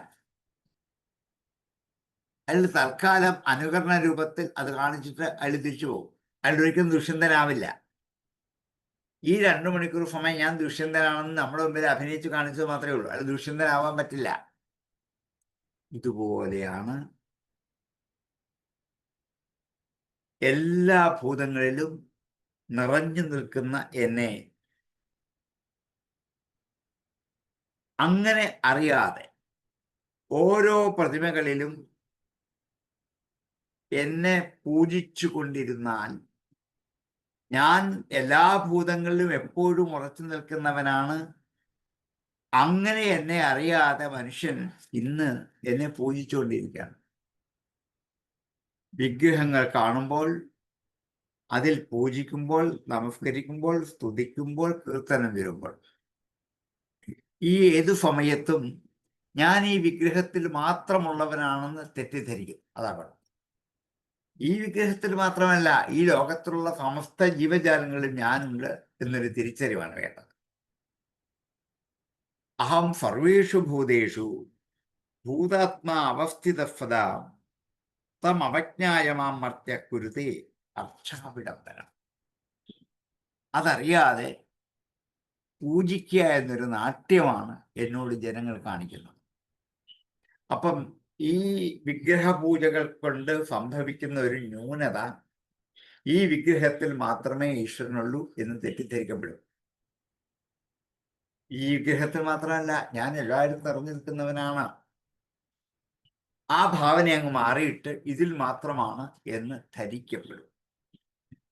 Speaker 2: അയാൾ തൽക്കാലം അനുകരണ രൂപത്തിൽ അത് കാണിച്ചിട്ട് അയാൾ തിരിച്ചു പോകും. അയാൾ ഒരിക്കലും ദുഷ്യന്തനാവില്ല. ഈ 2 മണിക്കൂർ സമയം ഞാൻ ദുഷ്യന്തനാണെന്ന് നമ്മുടെ മുമ്പിൽ അഭിനയിച്ച് കാണിച്ചത് മാത്രമേ ഉള്ളൂ. അയാൾ ദുഷ്യന്തനാവാൻ പറ്റില്ല. ഇതുപോലെയാണ് എല്ലാ ഭൂതങ്ങളിലും നിറഞ്ഞു നിൽക്കുന്ന എന്നെ അങ്ങനെ അറിയാതെ ഓരോ പ്രതിമകളിലും എന്നെ പൂജിച്ചു കൊണ്ടിരുന്നാൽ ഞാൻ എല്ലാ ഭൂതങ്ങളിലും എപ്പോഴും ഉറച്ചു നിൽക്കുന്നവനാണ്. അങ്ങനെ എന്നെ അറിയാതെ മനുഷ്യൻ ഇന്ന് എന്നെ പൂജിച്ചുകൊണ്ടിരിക്കുകയാണ്. വിഗ്രഹങ്ങൾ കാണുമ്പോൾ, അതിൽ പൂജിക്കുമ്പോൾ, നമസ്കരിക്കുമ്പോൾ, സ്തുതിക്കുമ്പോൾ, കീർത്തനം വരുമ്പോൾ, ഈ ഏതു സമയത്തും ഞാൻ ഈ വിഗ്രഹത്തിൽ മാത്രമുള്ളവനാണെന്ന് തെറ്റിദ്ധരിക്കും. അതാണ് ഈ വിഗ്രഹത്തിൽ മാത്രമല്ല, ഈ ലോകത്തിലുള്ള സമസ്ത ജീവജാലങ്ങളിലും ഞാനുണ്ട് എന്നൊരു തിരിച്ചറിവാണ് വേണ്ടത്. അഹം സർവേഷു ഭൂതേഷു ഭൂതാത്മാ അവസ്ഥിത സദാ തം അവജ്ഞായ മാം മർത്യ കുരുതേ അർച്ചാവിഡംബനം. അതറിയാതെ പൂജിക്കുക എന്നൊരു നാട്യമാണ് എന്നോട് ജനങ്ങൾ കാണിക്കുന്നത്. അപ്പം ഈ വിഗ്രഹ പൂജകൾ കൊണ്ട് സംഭവിക്കുന്ന ഒരു ന്യൂനത, ഈ വിഗ്രഹത്തിൽ മാത്രമേ ഈശ്വരനുള്ളൂ എന്ന് തെറ്റിദ്ധരിക്കപ്പെടും. ഈ വിഗ്രഹത്തിൽ മാത്രമല്ല, ഞാൻ എല്ലാവരും നിറഞ്ഞു നിൽക്കുന്നവനാണ്. ആ ഭാവന അങ്ങ് മാറിയിട്ട് ഇതിൽ മാത്രമാണ് എന്ന് ധരിക്കപ്പെടും.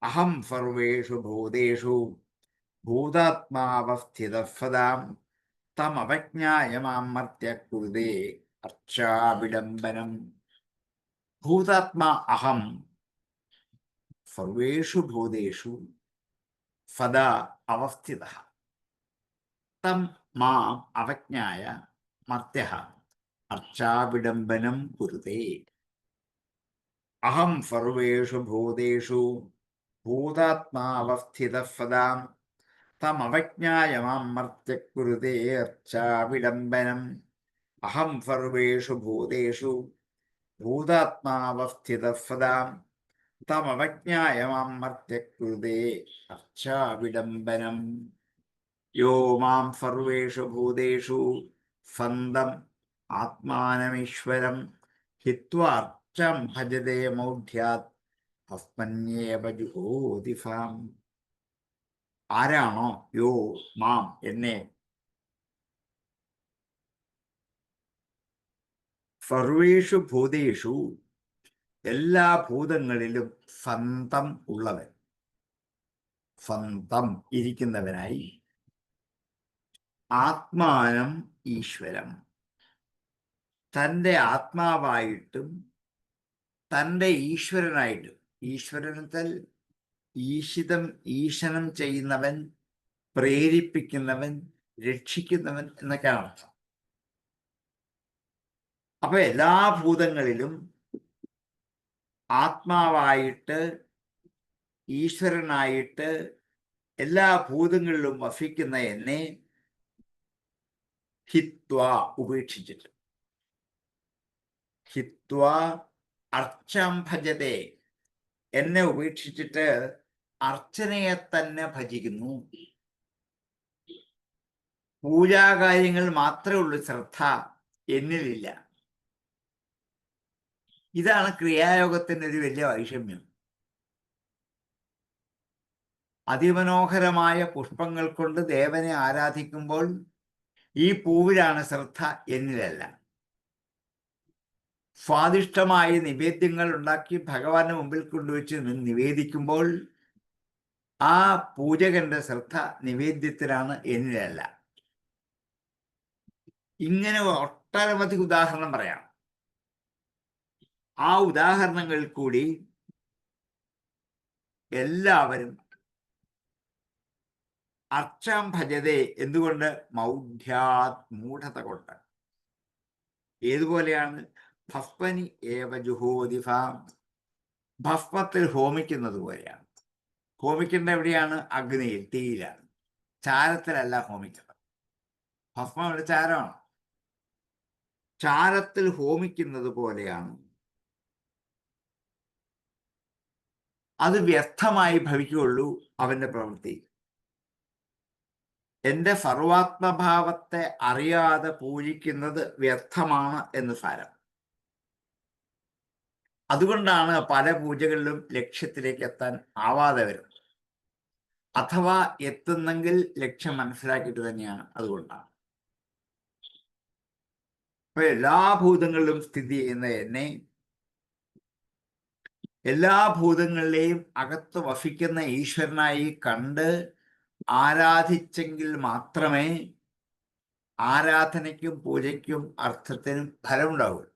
Speaker 2: അഹം സർവേഷു ഭൂതേഷു ഭൂതാത്മാവസ്ഥിതഫദാം തമവജ്ഞായ മാം മർത്യ കുരുതേ അർച്ചാവിഡംബനം. ഭൂതാത്മാ അഹം സർവേഷു ഭൂതേഷു സദാ അവസ്ഥിതഃ തം മാം അവജ്ഞായ മർത്യഃ അർച്ചാവിഡംബനം കുരുതേ. അഹം സർവേഷു ഭൂതേഷു ഭൂതാത്മാവസ്ഥിതഃ സദാ തമവജ്ഞായ മാം മർത്യ കുരുതേ അർച്ചാവിഡംബനം. അഹം സർവേഷു ഭൂതേഷു ഭൂതാത്മാവസ്ഥിതഃ സദാ തമവജ്ഞായ മാം മർത്യ കുരുതേ അർച്ചാവിഡംബനം. യോ മാം സർവേഷു ഭൂതേഷു സന്തം ആത്മാനമീശ്വരം ഹിത്വാർച്ചം ഭജതേ മൗഢ്യാത് ഭസ്മന്യേവ ജുഹോതി ഫാം. ആരാണോ യോ മാം എന്നെ സർവേഷു ഭൂതേഷു എല്ലാ ഭൂതങ്ങളിലും സന്തം ഉള്ളവൻ, സന്തം ഇരിക്കുന്നവനായി, ആത്മാനം ഈശ്വരം തൻ്റെ ആത്മാവായിട്ടും തൻ്റെ ഈശ്വരനായിട്ടും, ഈശ്വരനത്തിൽ ഈശനം ചെയ്യുന്നവൻ, പ്രേരിപ്പിക്കുന്നവൻ, രക്ഷിക്കുന്നവൻ എന്നൊക്കെയാണ് അർത്ഥം. അപ്പൊ എല്ലാ ഭൂതങ്ങളിലും ആത്മാവായിട്ട് ഈശ്വരനായിട്ട് എല്ലാ ഭൂതങ്ങളിലും വസിക്കുന്ന എന്നെ ഹിത്വാ ഉപേക്ഷിച്ചിട്ട്, ഹിത്വാ അർച്ചം ഭജതേ എന്നെ ഉപേക്ഷിച്ചിട്ട് അർച്ചനയെ തന്നെ ഭജിക്കുന്നു. പൂജാകാര്യങ്ങൾ മാത്രമേ ഉള്ളൂ ശ്രദ്ധ, എന്നിലില്ല. ഇതാണ് ക്രിയായോഗത്തിന്റെ ഒരു വലിയ വൈഷമ്യം. അതിമനോഹരമായ പുഷ്പങ്ങൾ കൊണ്ട് ദേവനെ ആരാധിക്കുമ്പോൾ ഈ പൂവിലാണ് ശ്രദ്ധ, എന്നിലല്ല. സ്വാദിഷ്ടമായ നിവേദ്യങ്ങൾ ഉണ്ടാക്കി ഭഗവാന്റെ മുമ്പിൽ കൊണ്ടുവച്ച് നിവേദിക്കുമ്പോൾ ആ പൂജകന്റെ ശ്രദ്ധ നിവേദ്യത്തിലാണ്, എന്നിലല്ല. ഇങ്ങനെ ഒട്ടനവധി ഉദാഹരണം പറയാം. ആ ഉദാഹരണങ്ങളിൽ കൂടി എല്ലാവരും അർച്ചം ഭജതേ എന്തുകൊണ്ട്? മൗഢ്യാത് മൂഢത കൊണ്ട്. ഏതുപോലെയാണ്? ഭസ്മനി ഏവ ജുഹോതി ഫാം, ഭസ്മത്തിൽ ഹോമിക്കുന്നത് പോലെയാണ്. ഹോമിക്കേണ്ട എവിടെയാണ്? അഗ്നിയിൽ, തീയിലാണ്. ചാരത്തിലല്ല ഹോമിക്കുന്നത്. ഭസ്മം ഒരു ചാരമാണ്. ചാരത്തിൽ ഹോമിക്കുന്നത് പോലെയാണ്. അത് വ്യർത്ഥമായി ഭവിക്കുകയുള്ളൂ അവന്റെ പ്രവൃത്തി. എന്റെ സർവാത്മഭാവത്തെ അറിയാതെ പൂജിക്കുന്നത് വ്യർത്ഥമാണ് എന്ന് സാരം. അതുകൊണ്ടാണ് പല പൂജകളിലും ലക്ഷ്യത്തിലേക്ക് എത്താൻ ആവാതെ വരുന്നത്. അഥവാ എത്തുന്നെങ്കിൽ ലക്ഷ്യം മനസ്സിലാക്കിയിട്ട് തന്നെയാണ്. അതുകൊണ്ടാണ് ഇപ്പൊ എല്ലാ ഭൂതങ്ങളിലും സ്ഥിതി ചെയ്യുന്ന എന്നെ, എല്ലാ ഭൂതങ്ങളിലെയും അകത്ത് വസിക്കുന്ന ഈശ്വരനായി കണ്ട് ആരാധിച്ചെങ്കിൽ മാത്രമേ ആരാധനയ്ക്കും പൂജയ്ക്കും അർത്ഥത്തിനും ഫലമുണ്ടാവുള്ളൂ.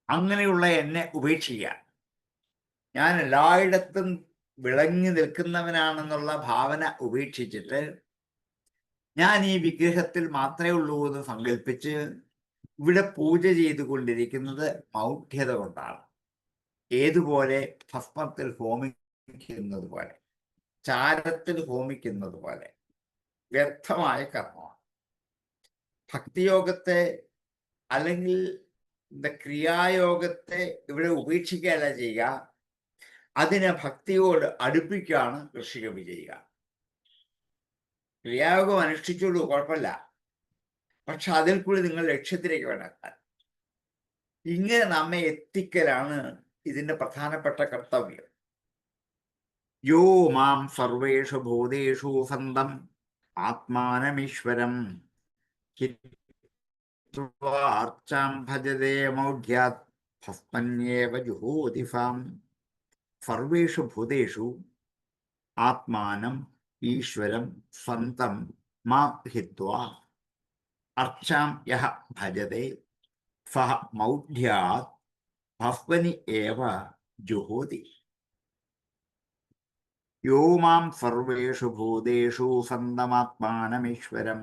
Speaker 2: അങ്ങനെയുള്ള എന്നെ ഉപേക്ഷിക്കാൻ, ഞാൻ എല്ലായിടത്തും വിളങ്ങി നിൽക്കുന്നവനാണെന്നുള്ള ഭാവന ഉപേക്ഷിച്ചിട്ട് ഞാൻ ഈ വിഗ്രഹത്തിൽ മാത്രമേ ഉള്ളൂ എന്ന് സങ്കല്പിച്ച് ഇവിടെ പൂജ ചെയ്തുകൊണ്ടിരിക്കുന്നത് മൗഢ്യത കൊണ്ടാണ്. ഏതുപോലെ? ഭസ്മത്തിൽ ഹോമിക്കുന്നത് പോലെ, ചാരത്തിൽ ഹോമിക്കുന്നത് പോലെ വ്യർത്ഥമായ കർമ്മമാണ്. ഭക്തിയോഗത്തെ അല്ലെങ്കിൽ ക്രിയായോഗത്തെ ഇവിടെ ഉപേക്ഷിക്കുകയല്ല ചെയ്യുക, അതിനെ ഭക്തിയോട് അടുപ്പിക്കുകയാണ് ഋഷികവി ചെയ്യുക. ക്രിയായോഗം അനുഷ്ഠിച്ചോളൂ, കുഴപ്പമില്ല, പക്ഷെ അതിൽ കൂടി നിങ്ങൾ ലക്ഷ്യത്തിലേക്ക് വേണം എത്താൻ. ഇങ്ങനെ നമ്മെ എത്തിക്കലാണ് ഇതിന്റെ പ്രധാനപ്പെട്ട കർത്തവ്യം. യോ മാം സർവേഷു ഭൂതേഷു സന്തം ആത്മാനമീശ്വരം ഹിത്വാർച്ചാം ഭജതേ മൗഢ്യാത് ഭസ്മന്യേവ ജുഹോതിഫാം. സർവേഷു ഭൂതേഷു ആത്മാനം ഈശ്വരം സ്വന്തം മാ ഹിത്വാ അർച്ചാം യഹ ഭജതേ സഹ മൗഢ്യാത് ഭസ്മനി ഏവ ജുഹോതി. യോ മാം സർവേഷു ഭൂതേഷു സന്തമാത്മാനമീശ്വരം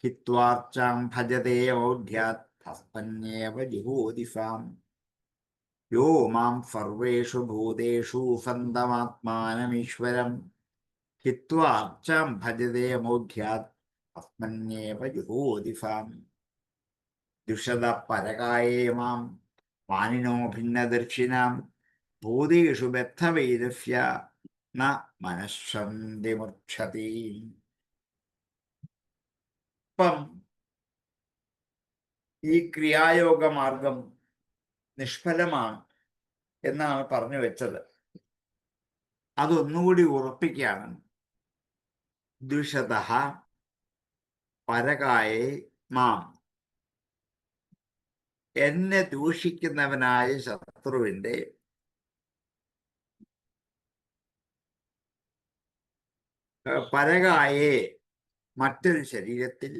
Speaker 2: ഹിത്വാർച്ചാം ഭജതേ മൗഢ്യാത് ഭസ്മന്യേവ ജുഹോതി സാം. യോ മാം സർവേഷു ഭൂതേഷു സന്തമാത്മാനമീശ്വരം ഹിത്വാർച്ചാം ഭജതേ മൗഢ്യാത് ഭസ്മന്യേവ ജുഹോതി സാം. ദുഷത പരകായേ മാം മാനിനോ ഭിന്നദർശിനാം ഭൂതേഷു ബദ്ധവൈരസ്യ ന മനഃശന്തി മുർച്ഛതി. ഇപ്പം ഈ ക്രിയായോഗ മാർഗം നിഷ്ഫലമാണ് എന്നാണ് പറഞ്ഞു വെച്ചത്. അതൊന്നുകൂടി ഉറപ്പിക്കുകയാണ്. ദ്വിഷത പരകായേ മാം, എന്നെ ദൂഷിക്കുന്നവനായ ശത്രുവിന്റെ പരകായെ മറ്റൊരു ശരീരത്തിൽ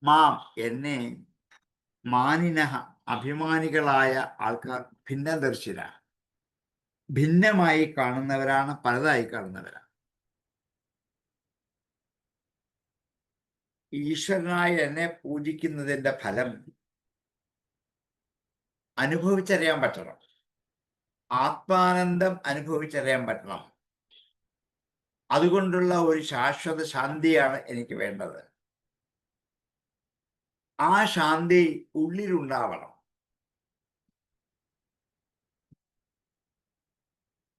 Speaker 2: മാം എന്നെ മാനിനഹ അഭിമാനികളായ ആൾക്കാർ ഭിന്നദർശിന ഭിന്നമായി കാണുന്നവരാണ്, പലതായി കാണുന്നവരാണ്. ഈശ്വരനായ എന്നെ പൂജിക്കുന്നതിന്റെ ഫലം അനുഭവിച്ചറിയാൻ പറ്റണം, ആത്മാനന്ദം അനുഭവിച്ചറിയാൻ പറ്റണം. അതുകൊണ്ടുള്ള ഒരു ശാശ്വത ശാന്തിയാണ് എനിക്ക് വേണ്ടത്. ആ ശാന്തി ഉള്ളിലുണ്ടാവണം.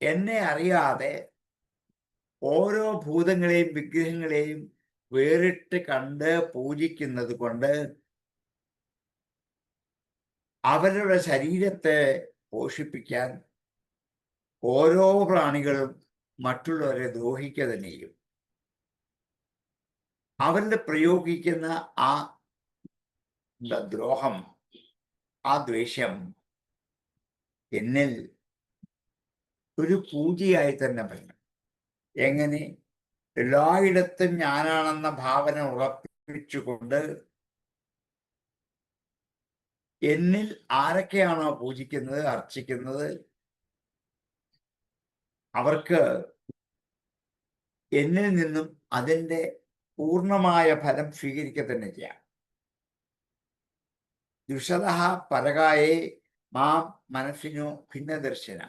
Speaker 2: എന്നെ അറിയാതെ ഓരോ ഭൂതങ്ങളെയും വിഗ്രഹങ്ങളെയും വേറിട്ട് കണ്ട് പൂജിക്കുന്നത് കൊണ്ട് അവരുടെ ശരീരത്തെ പോഷിപ്പിക്കാൻ ഓരോ പ്രാണികളും മറ്റുള്ളവരെ ദ്രോഹിക്കുക തന്നെ ചെയ്യും. അവരുടെ പ്രയോഗിക്കുന്ന ആ ദ്രോഹം, ആ ദ്വേഷം എന്നിൽ ഒരു പൂജയായി തന്നെ വരണം. എങ്ങനെ? എല്ലായിടത്തും ഞാനാണെന്ന ഭാവന ഉറപ്പിച്ചുകൊണ്ട് എന്നിൽ ആരൊക്കെയാണോ പൂജിക്കുന്നത്, അർച്ചിക്കുന്നത്, അവർക്ക് എന്നിൽ നിന്നും അതിൻ്റെ പൂർണ്ണമായ ഫലം സ്വീകരിക്കുക തന്നെ ചെയ്യാം. ദുഷത പരകായെ മാം മനസ്സിനോ ഭിന്നദർശന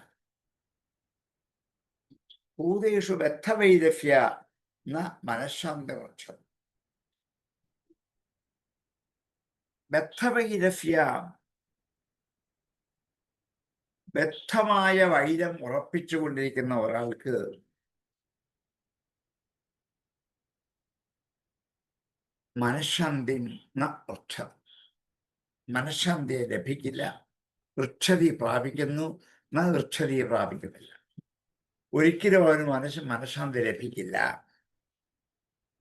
Speaker 2: ഭൂതേഷു ബദ്ധവൈരസ്യ ന മനഃശാന്തമോക്ഷം. ബദ്ധവൈരസ്യ, ബദ്ധമായ വൈരം ഉറപ്പിച്ചുകൊണ്ടിരിക്കുന്ന ഒരാൾക്ക് മനഃശാന്തി മനഃശാന്തിയെ ലഭിക്കില്ല. വൃക്ഷതി പ്രാപിക്കുന്നു, വൃക്ഷതി പ്രാപിക്കുന്നില്ല. ഒരിക്കലും അവന് മനഃശാന്തി ലഭിക്കില്ല.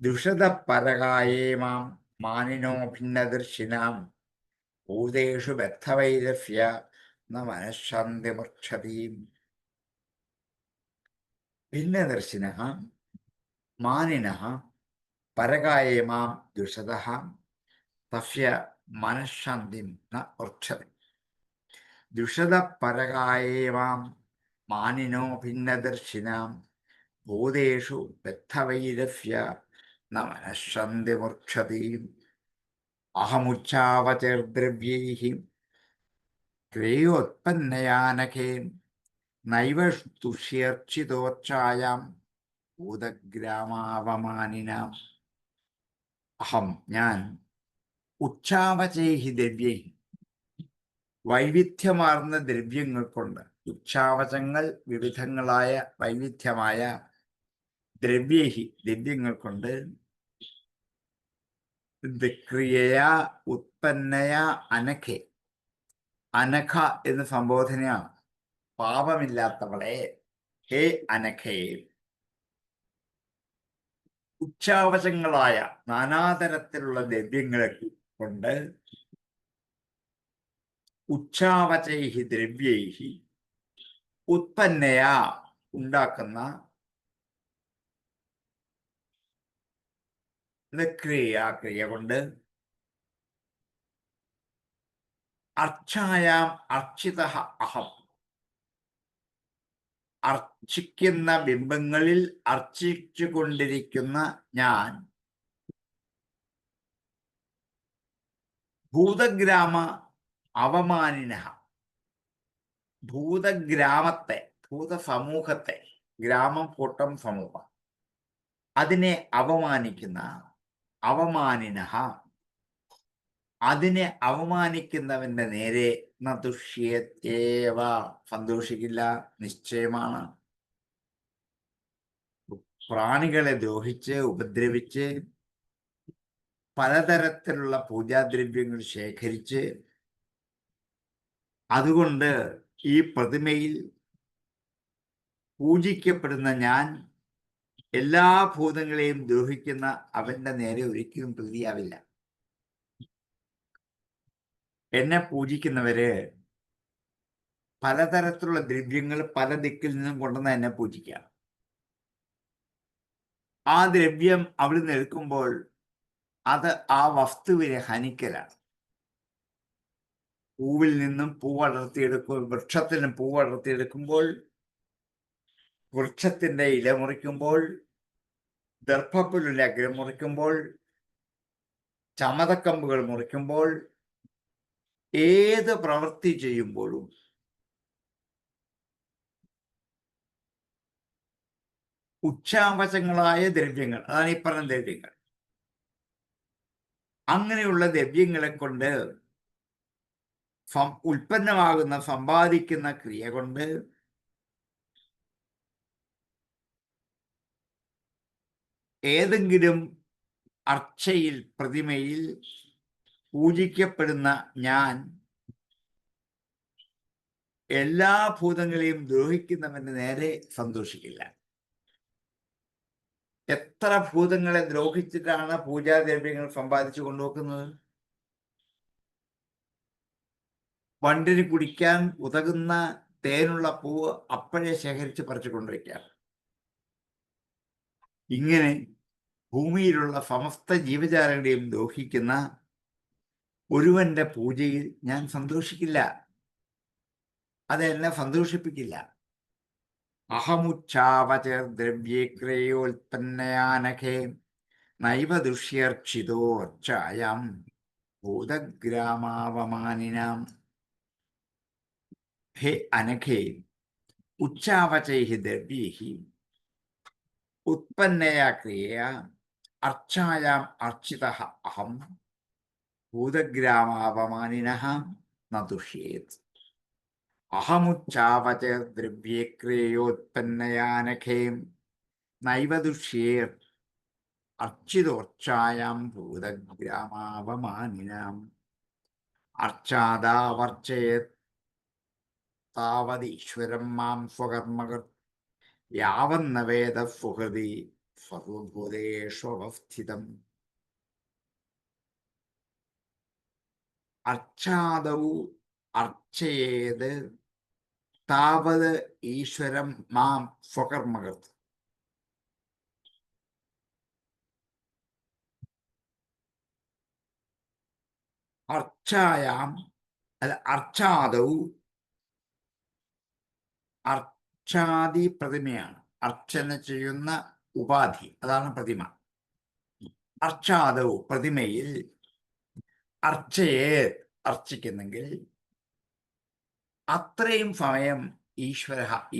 Speaker 2: ദുഷത പരകായേ മാം മാനിനോ ഭിന്നദർശിനാം ഭൂതേഷു ബദ്ധവൈരസ്യ ന മനഃശാന്തി മുർച്ഛതി. ഭിന്നദർശിന മാനിന പരകായേ മാം ദുഷത തസ്യ മനഃശാന്തി ന മുർച്ഛതി. ദുഷത പരകായേ മാം മാനിനോ ഭിന്നദർശിനാം ഭൂതേഷു ബദ്ധവൈരസ്യ ന മനഃശാന്തി മുർച്ഛതി. അഹമുച്ചാവചർദ്രവ്യൈഃ ത്രയോത്പന്നയാനഖേ നൈവ തുഷ്യർച്ചിതോച്ചായാം ഭൂതഗ്രാമാവമാനിനാം. അഹം ഞാൻ, ഉച്ചാവചൈഹി ദ്രവ്യൈ വൈവിധ്യമാർന്ന ദ്രവ്യങ്ങൾ കൊണ്ട്, ഉച്ചാവചങ്ങൾ വിവിധങ്ങളായ വൈവിധ്യമായ ദ്രവ്യൈഹി ദ്രവ്യങ്ങൾ കൊണ്ട്, ക്രിയയാ ഉത്പന്നയ അനഖെ, അനഖ എന്ന സംബോധനയാണ്. പാപമില്ലാത്തവളെ, ഹേ അനഘേ, ഉച്ചാവചങ്ങളായ നാനാതരത്തിലുള്ള ദ്രവ്യങ്ങളെ കൊണ്ട് ഉച്ചാവചൈഹി ദ്രവ്യൈഹി ഉത്പന്നയാ ഉണ്ടാക്കുന്ന ക്രിയ കൊണ്ട് അർച്ചായാം അർച്ചിത അഹം, അർച്ചിക്കുന്ന ബിംബങ്ങളിൽ അർച്ചിച്ചു കൊണ്ടിരിക്കുന്ന ഞാൻ, ഭൂതഗ്രാമ അവമാനിന, ഭൂതഗ്രാമത്തെ, ഭൂതസമൂഹത്തെ, ഗ്രാമം കൂട്ടം സമൂഹം, അതിനെ അവമാനിക്കുന്ന, അവമാനിന, അതിനെ അവമാനിക്കുന്നവന്റെ നേരെ നതുഷ്യേവ, സന്തോഷിക്കില്ല, നിശ്ചയമാണ്. പ്രാണികളെ ദ്രോഹിച്ച് ഉപദ്രവിച്ച് പലതരത്തിലുള്ള പൂജാദ്രവ്യങ്ങൾ ശേഖരിച്ച് അതുകൊണ്ട് ഈ പ്രതിമയിൽ പൂജിക്കപ്പെടുന്ന ഞാൻ എല്ലാ ഭൂതങ്ങളെയും ദ്രോഹിക്കുന്ന അവന്റെ നേരെ ഒരിക്കലും പ്രീതിയാവില്ല. എന്നെ പൂജിക്കുന്നവര് പലതരത്തിലുള്ള ദ്രവ്യങ്ങൾ പല ദിക്കിൽ നിന്നും കൊണ്ടുവന്ന് എന്നെ പൂജിക്കാം. ആ ദ്രവ്യം അവിടെ നിന്ന് എടുക്കുമ്പോൾ അത് ആ വസ്തുവിനെ ഹനിക്കലാണ്. പൂവിൽ നിന്നും പൂവടർത്തിയെടുക്കും, വൃക്ഷത്തിൽ നിന്ന് പൂവടർത്തിയെടുക്കുമ്പോൾ, വൃക്ഷത്തിന്റെ ഇല മുറിക്കുമ്പോൾ, ദർഭപ്പുല്ലിന്റെ അഗ്രം മുറിക്കുമ്പോൾ, ചമതക്കമ്പുകൾ മുറിക്കുമ്പോൾ, ഏത് പ്രവൃത്തി ചെയ്യുമ്പോഴും ഉച്ചാവചങ്ങളായ ദ്രവ്യങ്ങൾ, അതാണ് ഈ പറഞ്ഞ ദ്രവ്യങ്ങൾ, അങ്ങനെയുള്ള ദ്രവ്യങ്ങളെ കൊണ്ട് ഉൽപ്പന്നമാകുന്ന സമ്പാദിക്കുന്ന ക്രിയ കൊണ്ട് ഏതെങ്കിലും അർച്ചയിൽ, പ്രതിമയിൽ പൂജിക്കപ്പെടുന്ന ഞാൻ എല്ലാ ഭൂതങ്ങളെയും ദ്രോഹിക്കുന്നവന്റെ നേരെ സന്തോഷിക്കില്ല. എത്ര ഭൂതങ്ങളെ ദ്രോഹിച്ചിട്ടാണ് പൂജാദ്രവ്യങ്ങൾ സമ്പാദിച്ചു കൊണ്ടുവെക്കുന്നത്? വണ്ടിന് കുടിക്കാൻ ഉതകുന്ന തേനുള്ള പൂവ് അപ്പോഴേ ശേഖരിച്ച് പറിച്ചുകൊണ്ടിരിക്കുക. ഇങ്ങനെ ഭൂമിയിലുള്ള സമസ്ത ജീവജാലങ്ങളെയും ദ്രോഹിക്കുന്ന ഒരുവന്റെ പൂജയിൽ ഞാൻ സന്തോഷിക്കില്ല, അതെന്നെ സന്തോഷിപ്പിക്കില്ല. അഹമുച്ചാവചദ്രവ്യേക്രയോൽപ്പന്നയാനഘേ നൈവ ദുഷ്യർച്ചിതോർച്ചായാം ഭൂതഗ്രാമാവമാനിനാം. ഹേ അനഘേ, ഉച്ചാവചൈഹി ദ്രവ്യൈഹി ഉത്പന്നയാ ക്രിയയാ അർച്ചായാം അർച്ചിതഃ അഹം ഭൂതഗ്രാമാവമാനിനഃ ന തുഷ്യേത്. അഹമുച്ചാവചദ്രവ്യേക്രയോത്പന്നയാനഘേ നൈവ ദുഷ്യേത് അർച്ചിതോർച്ചായാം ഭൂതഗ്രാമാവമാനിനാം. അർച്ചാദാവർച്ചയേത് താവദീശ്വരം മാം സ്വകർമ്മകൃത് യാവന്ന വേദ സുഹൃതി സർവഭൂതേഷു അവസ്ഥിതം. അർച്ചാദൗ അർച്ചയേത് താവത് ഈശ്വരം മാം സ്വകർമ്മകൃത്. അർച്ചായാം അല്ല, അർച്ചാദൗ, അർച്ചാദി പ്രതിമയാണ്, അർച്ചന ചെയ്യുന്ന ഉപാധി, അതാണ് പ്രതിമ. അർച്ചാദൗ പ്രതിമയിൽ അർച്ചയെ അർച്ചിക്കുന്നെങ്കിൽ അത്രയും സമയം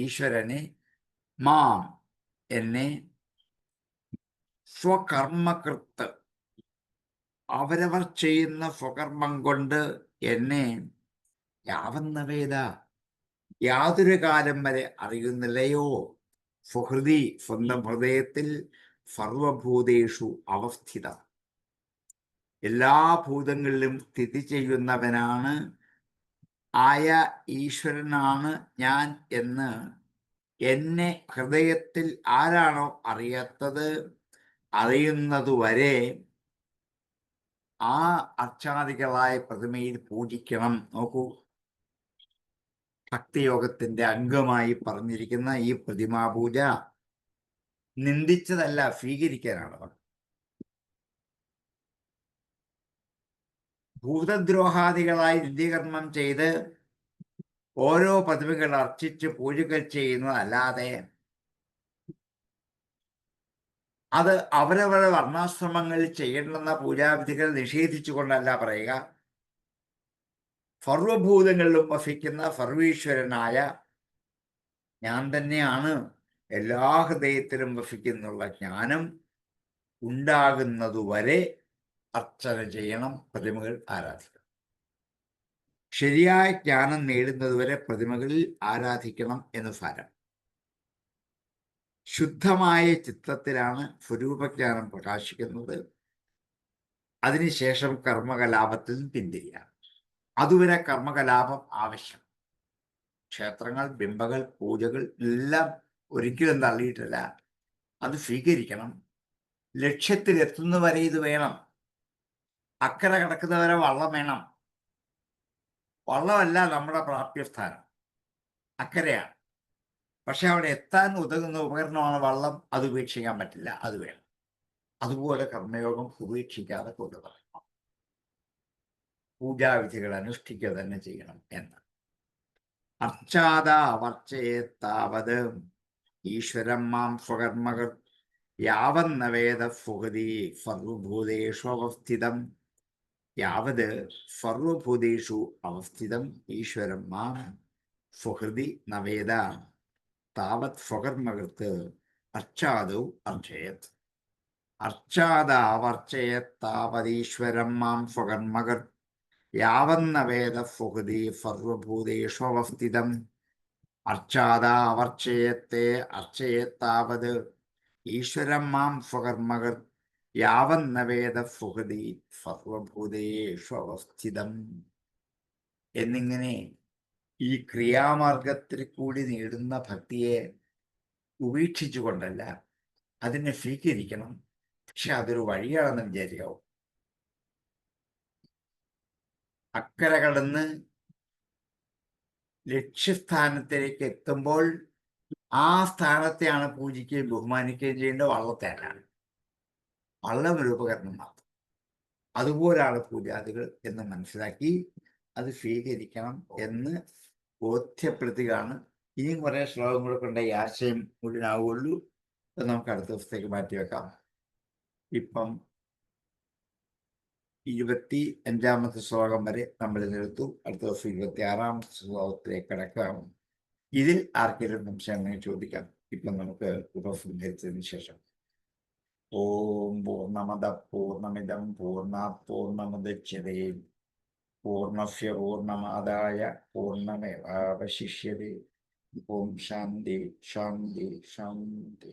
Speaker 2: ഈശ്വരനെ മാം എന്നെ സ്വകർമ്മകൃത്ത് അവരവർ ചെയ്യുന്ന സ്വകർമ്മം കൊണ്ട് എന്നെ യാവന്ന വേദ യാതൊരു കാലം വരെ അറിയുന്നില്ലയോ സുഹൃതി സ്വന്തം ഹൃദയത്തിൽ സർവഭൂതേഷു അവസ്ഥിത എല്ലാ ഭൂതങ്ങളിലും സ്ഥിതി ചെയ്യുന്നവനാണ് ആയ ഈശ്വരനാണ് ഞാൻ എന്ന് എന്നെ ഹൃദയത്തിൽ ആരാണോ അറിയാത്തത് അറിയുന്നതുവരെ ആ അർച്ചാദികളായ പ്രതിമയിൽ പൂജിക്കണം. നോക്കൂ, ഭക്തിയോഗത്തിന്റെ അംഗമായി പറഞ്ഞിരിക്കുന്ന ഈ പ്രതിമാപൂജ നിന്ദിച്ചതല്ല, സ്വീകരിക്കാനാണ് പറഞ്ഞത്. ഭൂതദ്രോഹാദികളായി നിത്യകർമ്മം ചെയ്ത് ഓരോ പ്രതിമകൾ അർച്ചിച്ച് പൂജകൾ ചെയ്യുന്നതല്ലാതെ അത് അവരവരുടെ വർണ്ണാശ്രമങ്ങളിൽ ചെയ്യേണ്ടുന്ന പൂജാവിധികൾ നിഷേധിച്ചുകൊണ്ടല്ല പറയുക. സർവഭൂതങ്ങളിലും വസിക്കുന്ന സർവീശ്വരനായ ഞാൻ തന്നെയാണ് എല്ലാ ഹൃദയത്തിലും വസിക്കുന്നുള്ള ജ്ഞാനം ഉണ്ടാകുന്നതുവരെ അർച്ചന ചെയ്യണം, പ്രതിമകൾ ആരാധിക്കണം. ശരിയായ ജ്ഞാനം നേടുന്നതുവരെ പ്രതിമകളിൽ ആരാധിക്കണം എന്ന് സാരം. ശുദ്ധമായ ചിത്രത്തിലാണ് സ്വരൂപജ്ഞാനം പ്രകാശിക്കുന്നത്. അതിനുശേഷം കർമ്മകലാപത്തിൽ പിന്തിരിയാം. അതുവരെ കർമ്മകലാപം ആവശ്യം. ക്ഷേത്രങ്ങൾ, ബിംബങ്ങൾ, പൂജകൾ എല്ലാം ഒരിക്കലും തള്ളിയിട്ടില്ല. അത് സ്വീകരിക്കണം. ലക്ഷ്യത്തിലെത്തുന്നവരെ ഇത് വേണം. അക്കരെ കിടക്കുന്നവരെ വള്ളം വേണം. വള്ളമല്ല നമ്മുടെ പ്രാപ്യസ്ഥാനം, അക്കരെയാണ്. പക്ഷെ അവിടെ എത്താൻ ഉതകുന്ന ഉപകരണമാണ് വള്ളം. അത് ഉപേക്ഷിക്കാൻ പറ്റില്ല, അത് വേണം. അതുപോലെ കർമ്മയോഗം ഉപേക്ഷിക്കാതെ കൊണ്ടുവരണം. പൂജാവിധികൾ അനുഷ്ഠിക്കുക തന്നെ ചെയ്യണം എന്ന്. അർച്ചാദ അവർച്ചയേത്താവത് ഈശ്വരം മാം സ്വകർമ്മകർ യാവന്ന വേദ സുഹൃതി സർവഭൂതേഷു അവസ്ഥിതം. യാവത് സർവഭൂതേഷു അവസ്ഥിതം ഈശ്വരം മാം സുഹൃതി നവേദ താവത് സ്വകർമ്മകർക്ക് അർച്ചാദൗ അർച്ചയത്. അർച്ചാദാവർച്ചയത്താവതീശ്വരം മാം സ്വകർമ്മകർ യാവന്ന വേദ സുഹൃതി സർവഭൂതേഷു അവസ്ഥിതം. അർച്ചാദാവർച്ചയത്തെ അർച്ചയത്താവത് ഈശ്വരം മാം സ്വകർമ്മകർ യാവന്ന വേദ സുഹൃതി സർവഭൂതേഷു അവസ്ഥിതം. എന്നിങ്ങനെ ഈ ക്രിയാമാർഗത്തിൽ കൂടി നേടുന്ന ഭക്തിയെ ഉപേക്ഷിച്ചുകൊണ്ടല്ല, അതിനെ സ്വീകരിക്കണം. പക്ഷെ അതൊരു വഴിയാണെന്ന് വിചാരിക്കാവും. അക്കരെ കടന്ന് ലക്ഷ്യസ്ഥാനത്തിലേക്ക് എത്തുമ്പോൾ ആ സ്ഥാനത്തെയാണ് പൂജിക്കുകയും ബഹുമാനിക്കുകയും ചെയ്യേണ്ടത്, വള്ളത്തെയാണ്. വള്ളം ഒരു ഉപകരണം മാത്രം. അതുപോലാണ് പൂജാദികൾ എന്ന് മനസ്സിലാക്കി അത് സ്വീകരിക്കണം എന്ന് ബോധ്യപ്പെടുത്തുകയാണ്. ഇനിയും കുറേ ശ്ലോകം കൂടെ കൊണ്ട് ഈ ആശയം മുഴുവനാവുള്ളൂ. അത് നമുക്ക് അടുത്ത ദിവസത്തേക്ക് മാറ്റിവെക്കാം. ഇപ്പം 25-ാമത്തെ ശ്ലോകം വരെ നമ്മൾ ഇതെടുത്തു. അടുത്ത ദിവസം 26-ാമത്തെ ശ്ലോകത്തിലേക്ക് കിടക്കാം. ഇതിൽ ആർക്കെങ്കിലും സംശയങ്ങൾ ചോദിക്കാം. ഇപ്പം നമുക്ക് ഉപസംഹരിച്ചതിന് ശേഷം ഓം പൂർണ്ണമദ പൂർണ്ണമിദം പൂർണ്ണാത് പൂർണ്ണമുദച്യതേ പൂർണ്ണസ്യ പൂർണ്ണമാദായ പൂർണ്ണമേവാവശിഷ്യതേ. ഓം ശാന്തി ശാന്തി ശാന്തി.